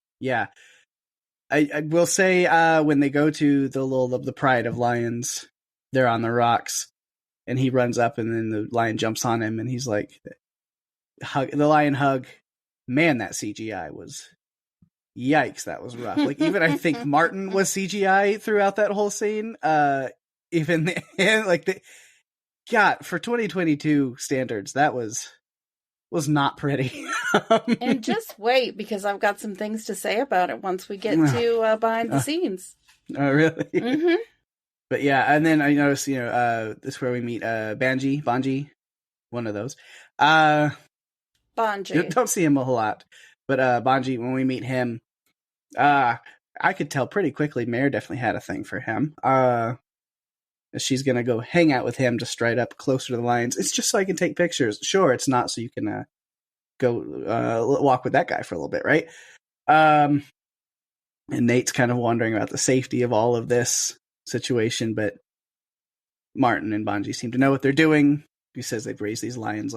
I will say when they go to the Pride of Lions, they're on the rocks, and he runs up, and then the lion jumps on him, and he's like, the lion hug. Man, that CGI was. Yikes, that was rough. Like, even I think Martin was CGI throughout that whole scene. Even for 2022 standards, that was not pretty. And just wait, because I've got some things to say about it once we get to behind the scenes. Oh, really? Mm-hmm. But yeah, and then I noticed, this is where we meet Banji, one of those. Banji. Don't see him a whole lot. But Banji, when we meet him, I could tell pretty quickly Mare definitely had a thing for him. She's going to go hang out with him just straight up closer to the lions. It's just so I can take pictures. Sure, it's not so you can go walk with that guy for a little bit, right? And Nate's kind of wondering about the safety of all of this situation, but Martin and Banji seem to know what they're doing. He says they've raised these lions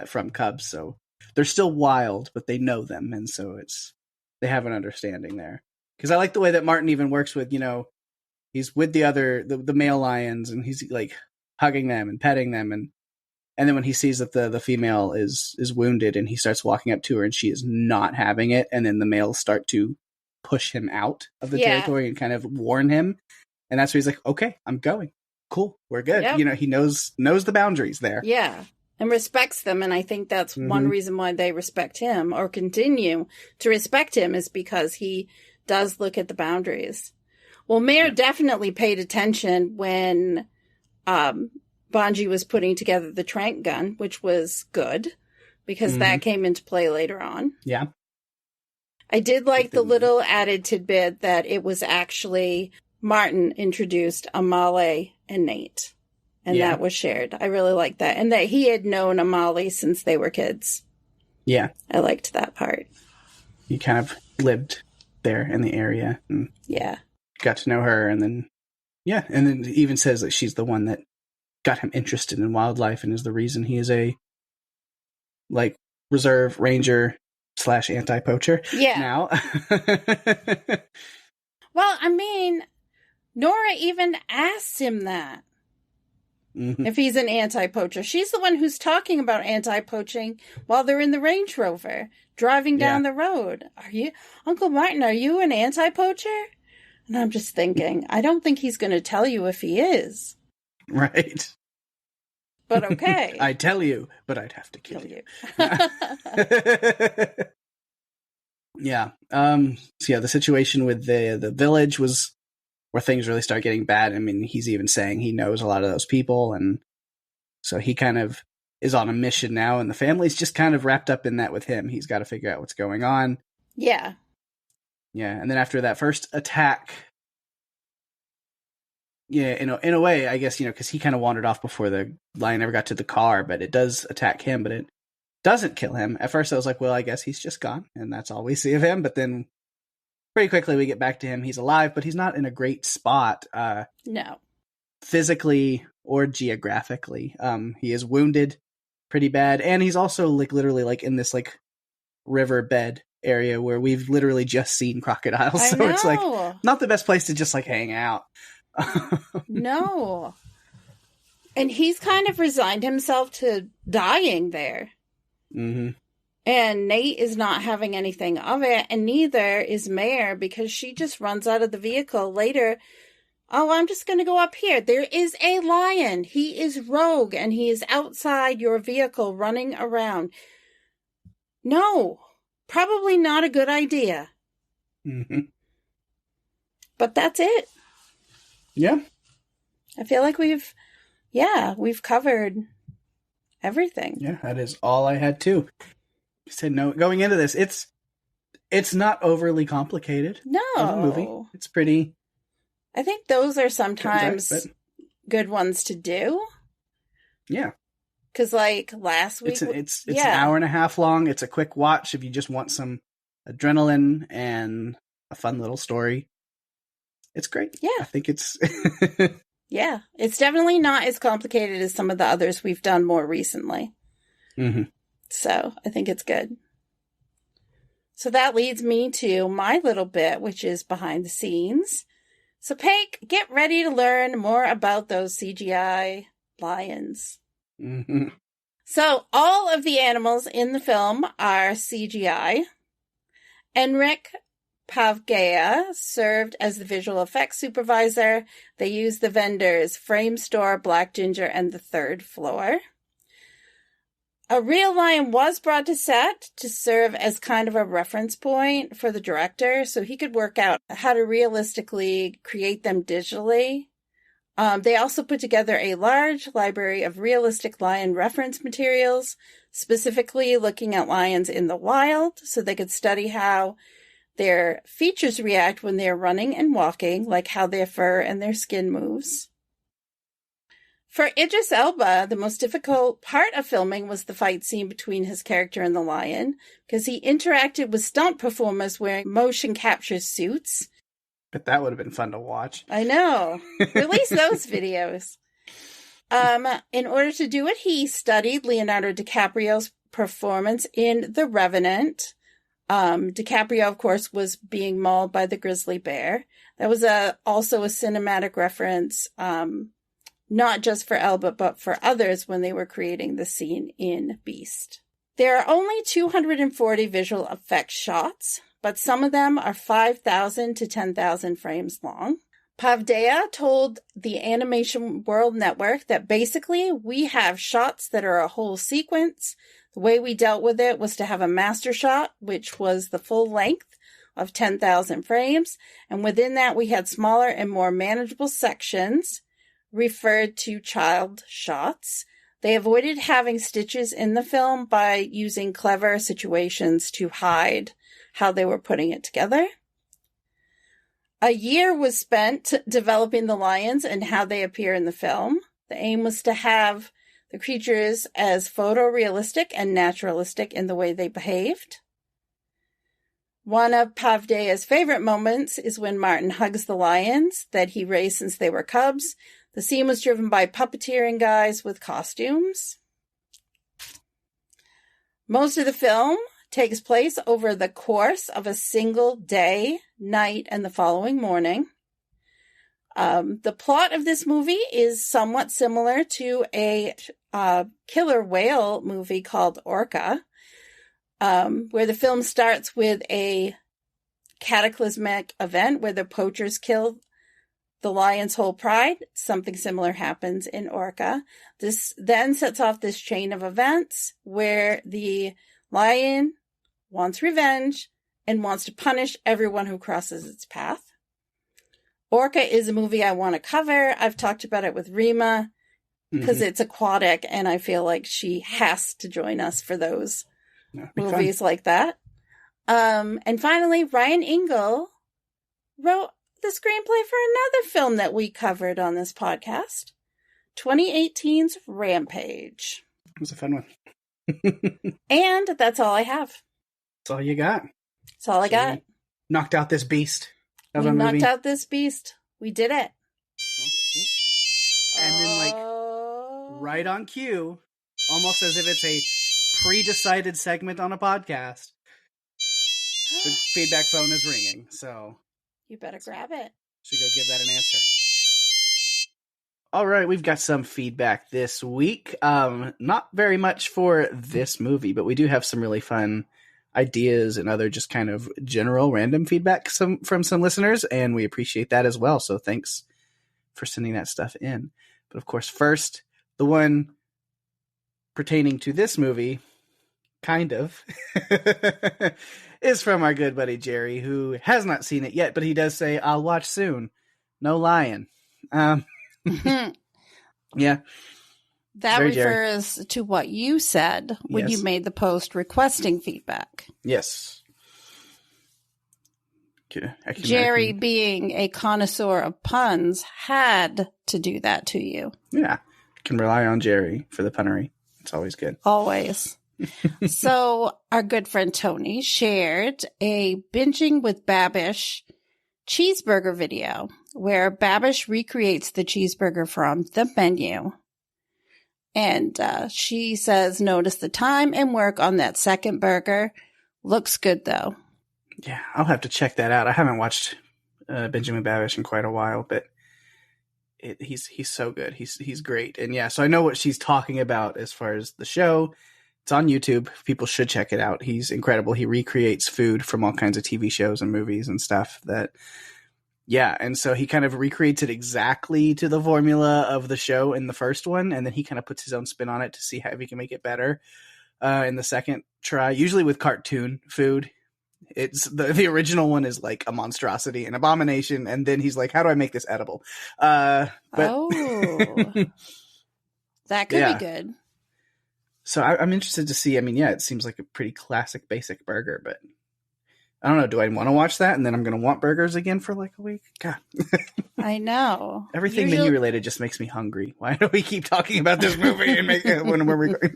from cubs, so they're still wild, but they know them, and so they have an understanding there. Because I like the way that Martin even works with, he's with the male lions, and he's like hugging them and petting them, and then when he sees that the female is wounded, and he starts walking up to her, and she is not having it, and then the males start to push him out of the territory and kind of warn him, and that's where he's like, okay, I'm going. Cool, we're good. Yep. He knows the boundaries there. Yeah. And respects them, and I think that's one reason why they respect him or continue to respect him is because he does look at the boundaries. Well, Mare definitely paid attention when Banji was putting together the trank gun, which was good because that came into play later on. Yeah. I did like the little added tidbit that it was actually Martin introduced Amale and Nate. And that was shared. I really liked that. And that he had known Amali since they were kids. Yeah. I liked that part. He kind of lived there in the area. And got to know her. And then, and then he even says that she's the one that got him interested in wildlife and is the reason he is a, reserve ranger / anti-poacher. Yeah. Now. Well, I mean, Nora even asked him that. Mm-hmm. If he's an anti-poacher. She's the one who's talking about anti-poaching while they're in the Range Rover driving down the road. Uncle Martin, are you an anti-poacher? And I'm just thinking, I don't think he's going to tell you if he is. Right. But okay. I tell you, but I'd have to kill you. Yeah. So the situation with the village was where things really start getting bad. I mean, he's even saying he knows a lot of those people, and so he kind of is on a mission now, and the family's just kind of wrapped up in that with him. He's got to figure out what's going on. Yeah. Yeah, and then after that first attack, in a way, I guess, because he kind of wandered off before the lion ever got to the car, but it does attack him, but it doesn't kill him. At first I was like, well, I guess he's just gone, and that's all we see of him, but then pretty quickly we get back to him. He's alive, but he's not in a great spot. No. Physically or geographically. He is wounded pretty bad, and he's also literally in this riverbed area where we've literally just seen crocodiles. So it's not the best place to just hang out. No. And he's kind of resigned himself to dying there. Mm-hmm. And Nate is not having anything of it, and neither is Mare, because she just runs out of the vehicle later. Oh, I'm just going to go up here. There is a lion. He is rogue, and he is outside your vehicle running around. No, probably not a good idea. Mm-hmm. But that's it. Yeah. I feel like we've Yeah, we've covered everything. Yeah, that is all I had too. I said no. Going into this, it's not overly complicated. No. Of a movie. It's pretty. I think those are sometimes good ones to do. Yeah. Because like last week... It's an hour and a half long. It's a quick watch if you just want some adrenaline and a fun little story. It's great. Yeah. I think it's... Yeah. It's definitely not as complicated as some of the others we've done more recently. Mm-hmm. So I think it's good. So that leads me to my little bit, which is behind the scenes. So Pake, get ready to learn more about those CGI lions. Mm-hmm. So all of the animals in the film are CGI. Enric Pavgea served as the visual effects supervisor. They used the vendors Frame Store, Black Ginger, and the Third Floor. A real lion was brought to set to serve as kind of a reference point for the director so he could work out how to realistically create them digitally. They also put together a large library of realistic lion reference materials, specifically looking at lions in the wild so they could study how their features react when they're running and walking, like how their fur and their skin moves. For Idris Elba, the most difficult part of filming was the fight scene between his character and the lion, because he interacted with stunt performers wearing motion capture suits. But that would have been fun to watch. I know. Release those videos. In order to do it, he studied Leonardo DiCaprio's performance in The Revenant. DiCaprio, of course, was being mauled by the grizzly bear. That was also a cinematic reference, not just for Elba, but for others when they were creating the scene in Beast. There are only 240 visual effects shots, but some of them are 5,000 to 10,000 frames long. Pavdea told the Animation World Network that basically we have shots that are a whole sequence. The way we dealt with it was to have a master shot, which was the full length of 10,000 frames. And within that, we had smaller and more manageable sections referred to child shots. They avoided having stitches in the film by using clever situations to hide how they were putting it together. A year was spent developing the lions and how they appear in the film. The aim was to have the creatures as photorealistic and naturalistic in the way they behaved. One of Pavdea's favorite moments is when Martin hugs the lions that he raised since they were cubs. The scene was driven by puppeteering guys with costumes. Most of the film takes place over the course of a single day, night, and the following morning. The plot of this movie is somewhat similar to a killer whale movie called Orca, where the film starts with a cataclysmic event where the poachers kill the lion's whole pride. Something similar happens in Orca. This then sets off this chain of events where the lion wants revenge and wants to punish everyone who crosses its path. Orca is a movie I want to cover. I've talked about it with Rima because it's aquatic, and I feel like she has to join us for those movies like that. And finally, Ryan Engel wrote the screenplay for another film that we covered on this podcast, 2018's Rampage. It was a fun one. And that's all I have. That's all you got. That's all I got. Knocked out this beast of a movie. Knocked out this beast. We did it. And then, like, right on cue, almost as if it's a pre-decided segment on a podcast, the feedback phone is ringing, so... You better grab it. Should go give that an answer. All right, we've got some feedback this week. Not very much for this movie, but we do have some really fun ideas and other just kind of general random feedback from some listeners, and we appreciate that as well. So thanks for sending that stuff in. But of course, first, the one pertaining to this movie, kind of, is from our good buddy Jerry, who has not seen it yet, but he does say, I'll watch soon. No lying. Yeah. That refers to what you said when you made the post requesting feedback. Yes. Jerry, being a connoisseur of puns, had to do that to you. Yeah. You can rely on Jerry for the punnery. It's always good. Always. So our good friend Tony shared a Binging with Babish cheeseburger video where Babish recreates the cheeseburger from the menu. And she says, notice the time and work on that second burger. Looks good, though. Yeah, I'll have to check that out. I haven't watched Benjamin Babish in quite a while, but he's so good. He's great. And yeah, so I know what she's talking about as far as the show. It's on YouTube. People should check it out. He's incredible. He recreates food from all kinds of TV shows and movies and stuff that... Yeah, and so he kind of recreates it exactly to the formula of the show in the first one, and then he kind of puts his own spin on it to see how he can make it better in the second try. Usually with cartoon food, it's the original one is like a monstrosity, an abomination, and then he's like, "How do I make this edible?" That could be good. So I'm interested to see. I mean, yeah, it seems like a pretty classic, basic burger, but. I don't know. Do I want to watch that? And then I'm going to want burgers again for like a week? God. I know. Everything menu related just makes me hungry. Why do we keep talking about this movie and make it when we're recording?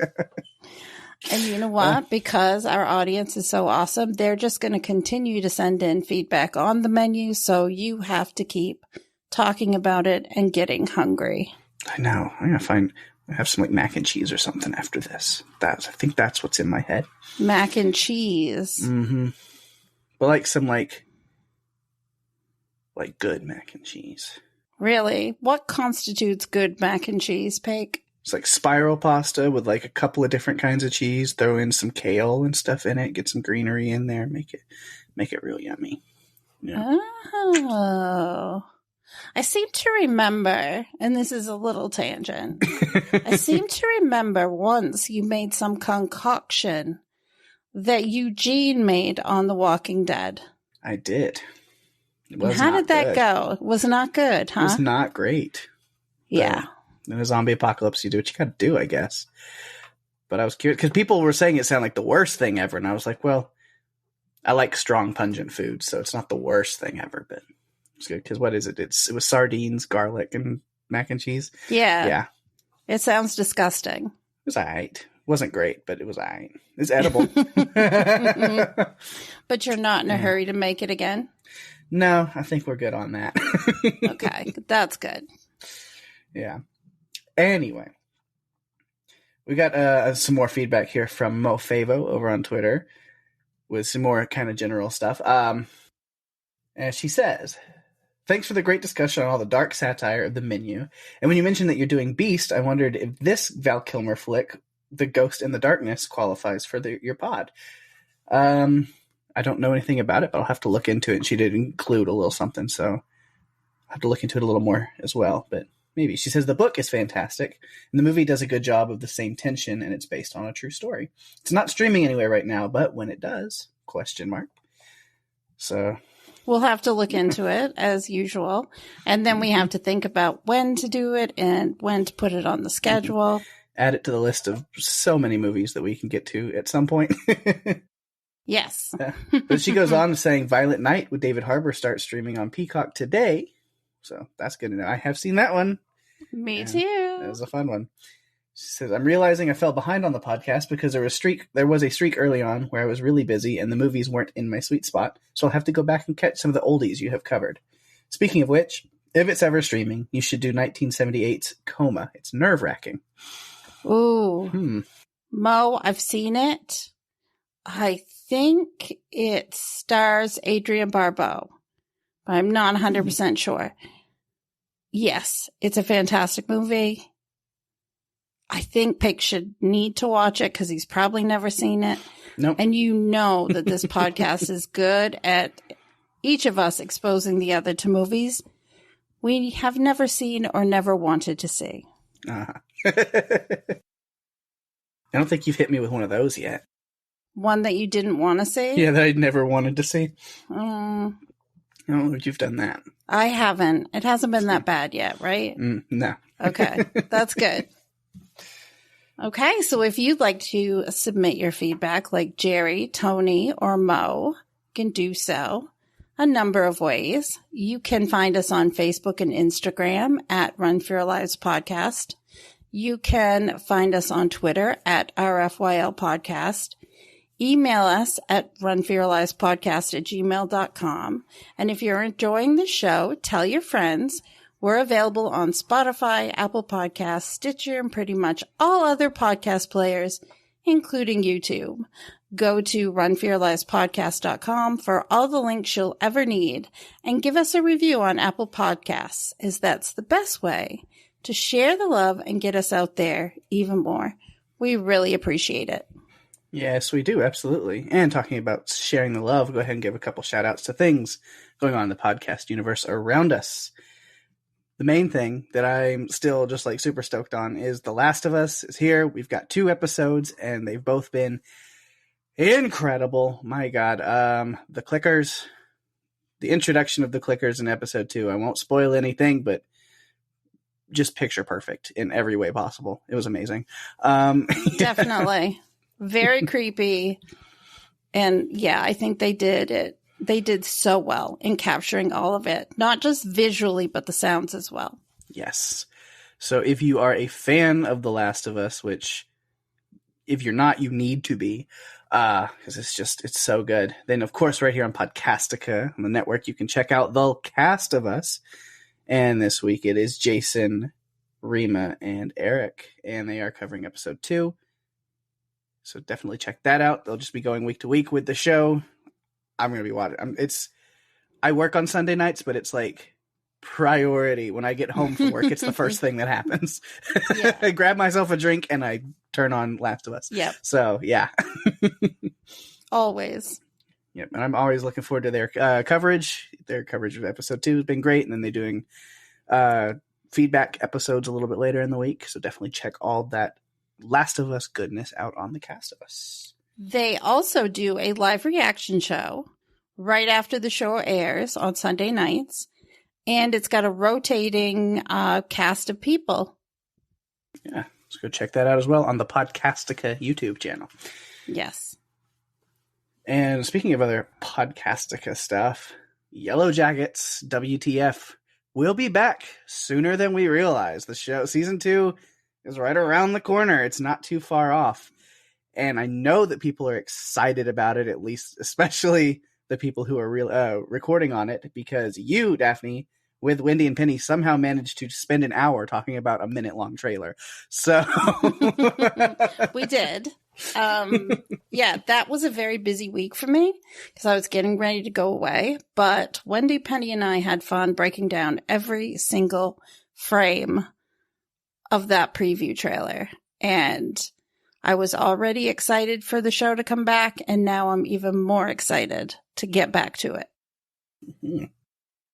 And you know what? Because our audience is so awesome, they're just going to continue to send in feedback on the menu. So you have to keep talking about it and getting hungry. I know. I'm going to have some like mac and cheese or something after this. I think that's what's in my head. Mac and cheese. Mm-hmm. But like some like good mac and cheese. Really? What constitutes good mac and cheese, Pake? It's like spiral pasta with like a couple of different kinds of cheese. Throw in some kale and stuff in it. Get some greenery in there. Make it real yummy. Yeah. Oh. I seem to remember, and this is a little tangent. I seem to remember once you made some concoction that Eugene made on The Walking Dead. I did. How did that go? It was not good, huh? It was not great. Yeah. In a zombie apocalypse, you do what you got to do, I guess. But I was curious because people were saying it sounded like the worst thing ever, and I was like, well, I like strong, pungent food, so it's not the worst thing ever. But it's good because what is it? It was sardines, garlic, and mac and cheese. Yeah. Yeah. It sounds disgusting. It was all right. Wasn't great, but it was all right. It's edible. But you're not in a hurry to make it again? No, I think we're good on that. Okay, that's good. Yeah. Anyway, we got some more feedback here from Mo Favo over on Twitter with some more kind of general stuff. And she says, thanks for the great discussion on all the dark satire of the menu. And when you mentioned that you're doing Beast, I wondered if this Val Kilmer flick, The Ghost in the Darkness, qualifies for your pod. I don't know anything about it, but I'll have to look into it. And she did include a little something, so I'll have to look into it a little more as well. But maybe. She says the book is fantastic, and the movie does a good job of the same tension, and it's based on a true story. It's not streaming anywhere right now, but when it does, ? So we'll have to look into it as usual, and then we have to think about when to do it and when to put it on the schedule. Add it to the list of so many movies that we can get to at some point. Yes. But she goes on saying Violent Night with David Harbour starts streaming on Peacock today. So that's good to know. I have seen that one. Me too. It was a fun one. She says, I'm realizing I fell behind on the podcast because there was a streak early on where I was really busy and the movies weren't in my sweet spot. So I'll have to go back and catch some of the oldies you have covered. Speaking of which, if it's ever streaming, you should do 1978's Coma. It's nerve-wracking. Ooh. Mo, I've seen it. I think it stars Adrienne Barbeau, but I'm not 100% sure. Yes, it's a fantastic movie. I think Pake should need to watch it because he's probably never seen it. Nope. And you know that this podcast is good at each of us exposing the other to movies we have never seen or never wanted to see. I don't think you've hit me with one of those yet. One that you didn't want to see? Yeah, that I never wanted to see. I don't know if you've done that. I haven't. It hasn't been that bad yet, right? No. Okay, that's good. Okay, so if you'd like to submit your feedback like Jerry, Tony, or Mo, you can do so a number of ways. You can find us on Facebook and Instagram at Run for Your Lives Podcast. You can find us on Twitter at RFYL Podcast. Email us at runforyourlivespodcast@gmail.com. And if you're enjoying the show, tell your friends. We're available on Spotify, Apple Podcasts, Stitcher, and pretty much all other podcast players, including YouTube. Go to runforyourlivespodcast.com for all the links you'll ever need and give us a review on Apple Podcasts, as that's the best way to share the love and get us out there even more. We really appreciate it. Yes, we do. Absolutely. And talking about sharing the love, go ahead and give a couple shout outs to things going on in the podcast universe around us. The main thing that I'm still just like super stoked on is The Last of Us is here. We've got 2 episodes and they've both been incredible. My God. The clickers, the introduction of the clickers in episode 2. I won't spoil anything, but just picture perfect in every way possible. It was amazing. Definitely. Very creepy. And yeah, I think they did it. They did so well in capturing all of it, not just visually, but the sounds as well. Yes. So if you are a fan of The Last of Us, which if you're not, you need to be, because it's so good. Then of course, right here on Podcastica on the network, you can check out The Cast of Us. And this week it is Jason, Rima, and Eric, and they are covering episode 2. So definitely check that out. They'll just be going week to week with the show. I'm going to be watching. I work on Sunday nights, but it's like priority. When I get home from work, it's the first thing that happens. Yeah. I grab myself a drink and I turn on Last of Us. Yep. So yeah. Always. Yep. And I'm always looking forward to their coverage. Their coverage of episode 2 has been great. And then they're doing feedback episodes a little bit later in the week. So definitely check all that Last of Us goodness out on The Cast of Us. They also do a live reaction show right after the show airs on Sunday nights. And it's got a rotating cast of people. Yeah, let's go check that out as well on the Podcastica YouTube channel. Yes. And speaking of other Podcastica stuff, Yellow Jackets, WTF, will be back sooner than we realize. The show, season 2, is right around the corner. It's not too far off. And I know that people are excited about it, at least, especially the people who are recording on it, because you, Daphne, with Wendy and Penny, somehow managed to spend an hour talking about a minute-long trailer. So we did. Yeah, that was a very busy week for me because I was getting ready to go away. But Wendy, Penny, and I had fun breaking down every single frame of that preview trailer. And I was already excited for the show to come back, and now I'm even more excited to get back to it. Mm-hmm.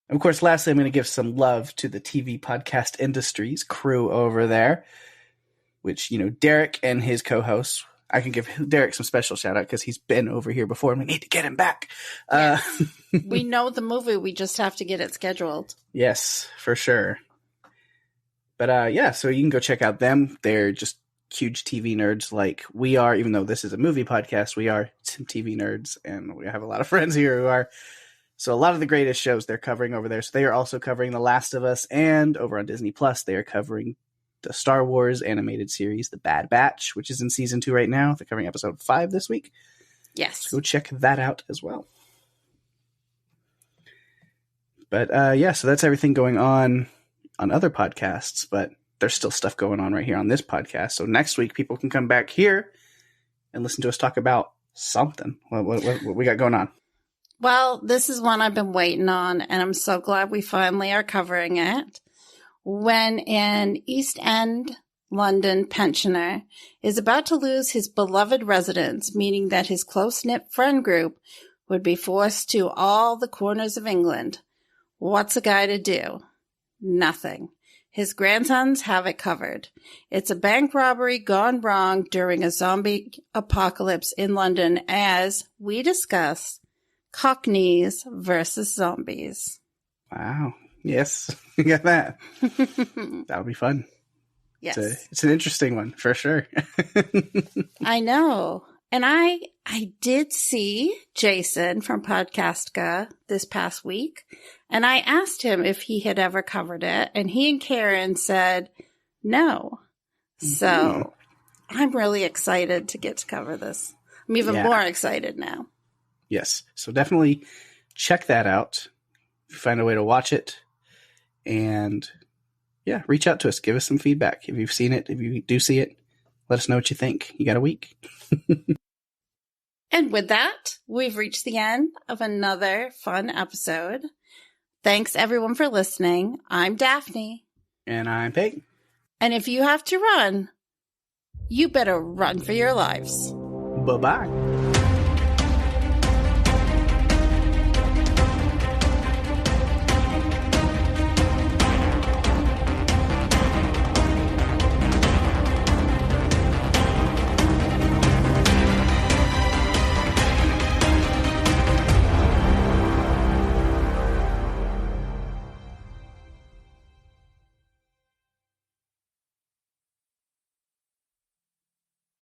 Of course, lastly, I'm going to give some love to the TV podcast industry's crew over there, which, Derek and his co-hosts. I can give Derek some special shout out because he's been over here before and we need to get him back. Yes. We know the movie. We just have to get it scheduled. Yes, for sure. But yeah, so you can go check out them. They're just huge TV nerds like we are, even though this is a movie podcast, we are some TV nerds and we have a lot of friends here who are. So a lot of the greatest shows they're covering over there. So they are also covering The Last of Us, and over on Disney Plus, they are covering the Star Wars animated series, The Bad Batch, which is in season 2 right now. They're covering episode 5 this week. Yes. So go check that out as well. But yeah, so that's everything going on other podcasts, but there's still stuff going on right here on this podcast. So next week, people can come back here and listen to us talk about something. What we got going on? Well, this is one I've been waiting on, and I'm so glad we finally are covering it. When an East End, London pensioner is about to lose his beloved residence, meaning that his close-knit friend group would be forced to all the corners of England, what's a guy to do? Nothing. His grandsons have it covered. It's a bank robbery gone wrong during a zombie apocalypse in London, as we discuss Cockneys versus Zombies. Wow. Yes, you got that. That'll be fun. Yes. It's an interesting one, for sure. I know. And I did see Jason from Podcastka this past week, and I asked him if he had ever covered it, and he and Karen said no. So I'm really excited to get to cover this. I'm even more excited now. Yes. So definitely check that out. Find a way to watch it. And yeah, reach out to us. Give us some feedback. If you've seen it, if you do see it, let us know what you think. You got a week. And with that, we've reached the end of another fun episode. Thanks everyone for listening. I'm Daphne. And I'm Pake. And if you have to run, you better run for your lives. Bye-bye.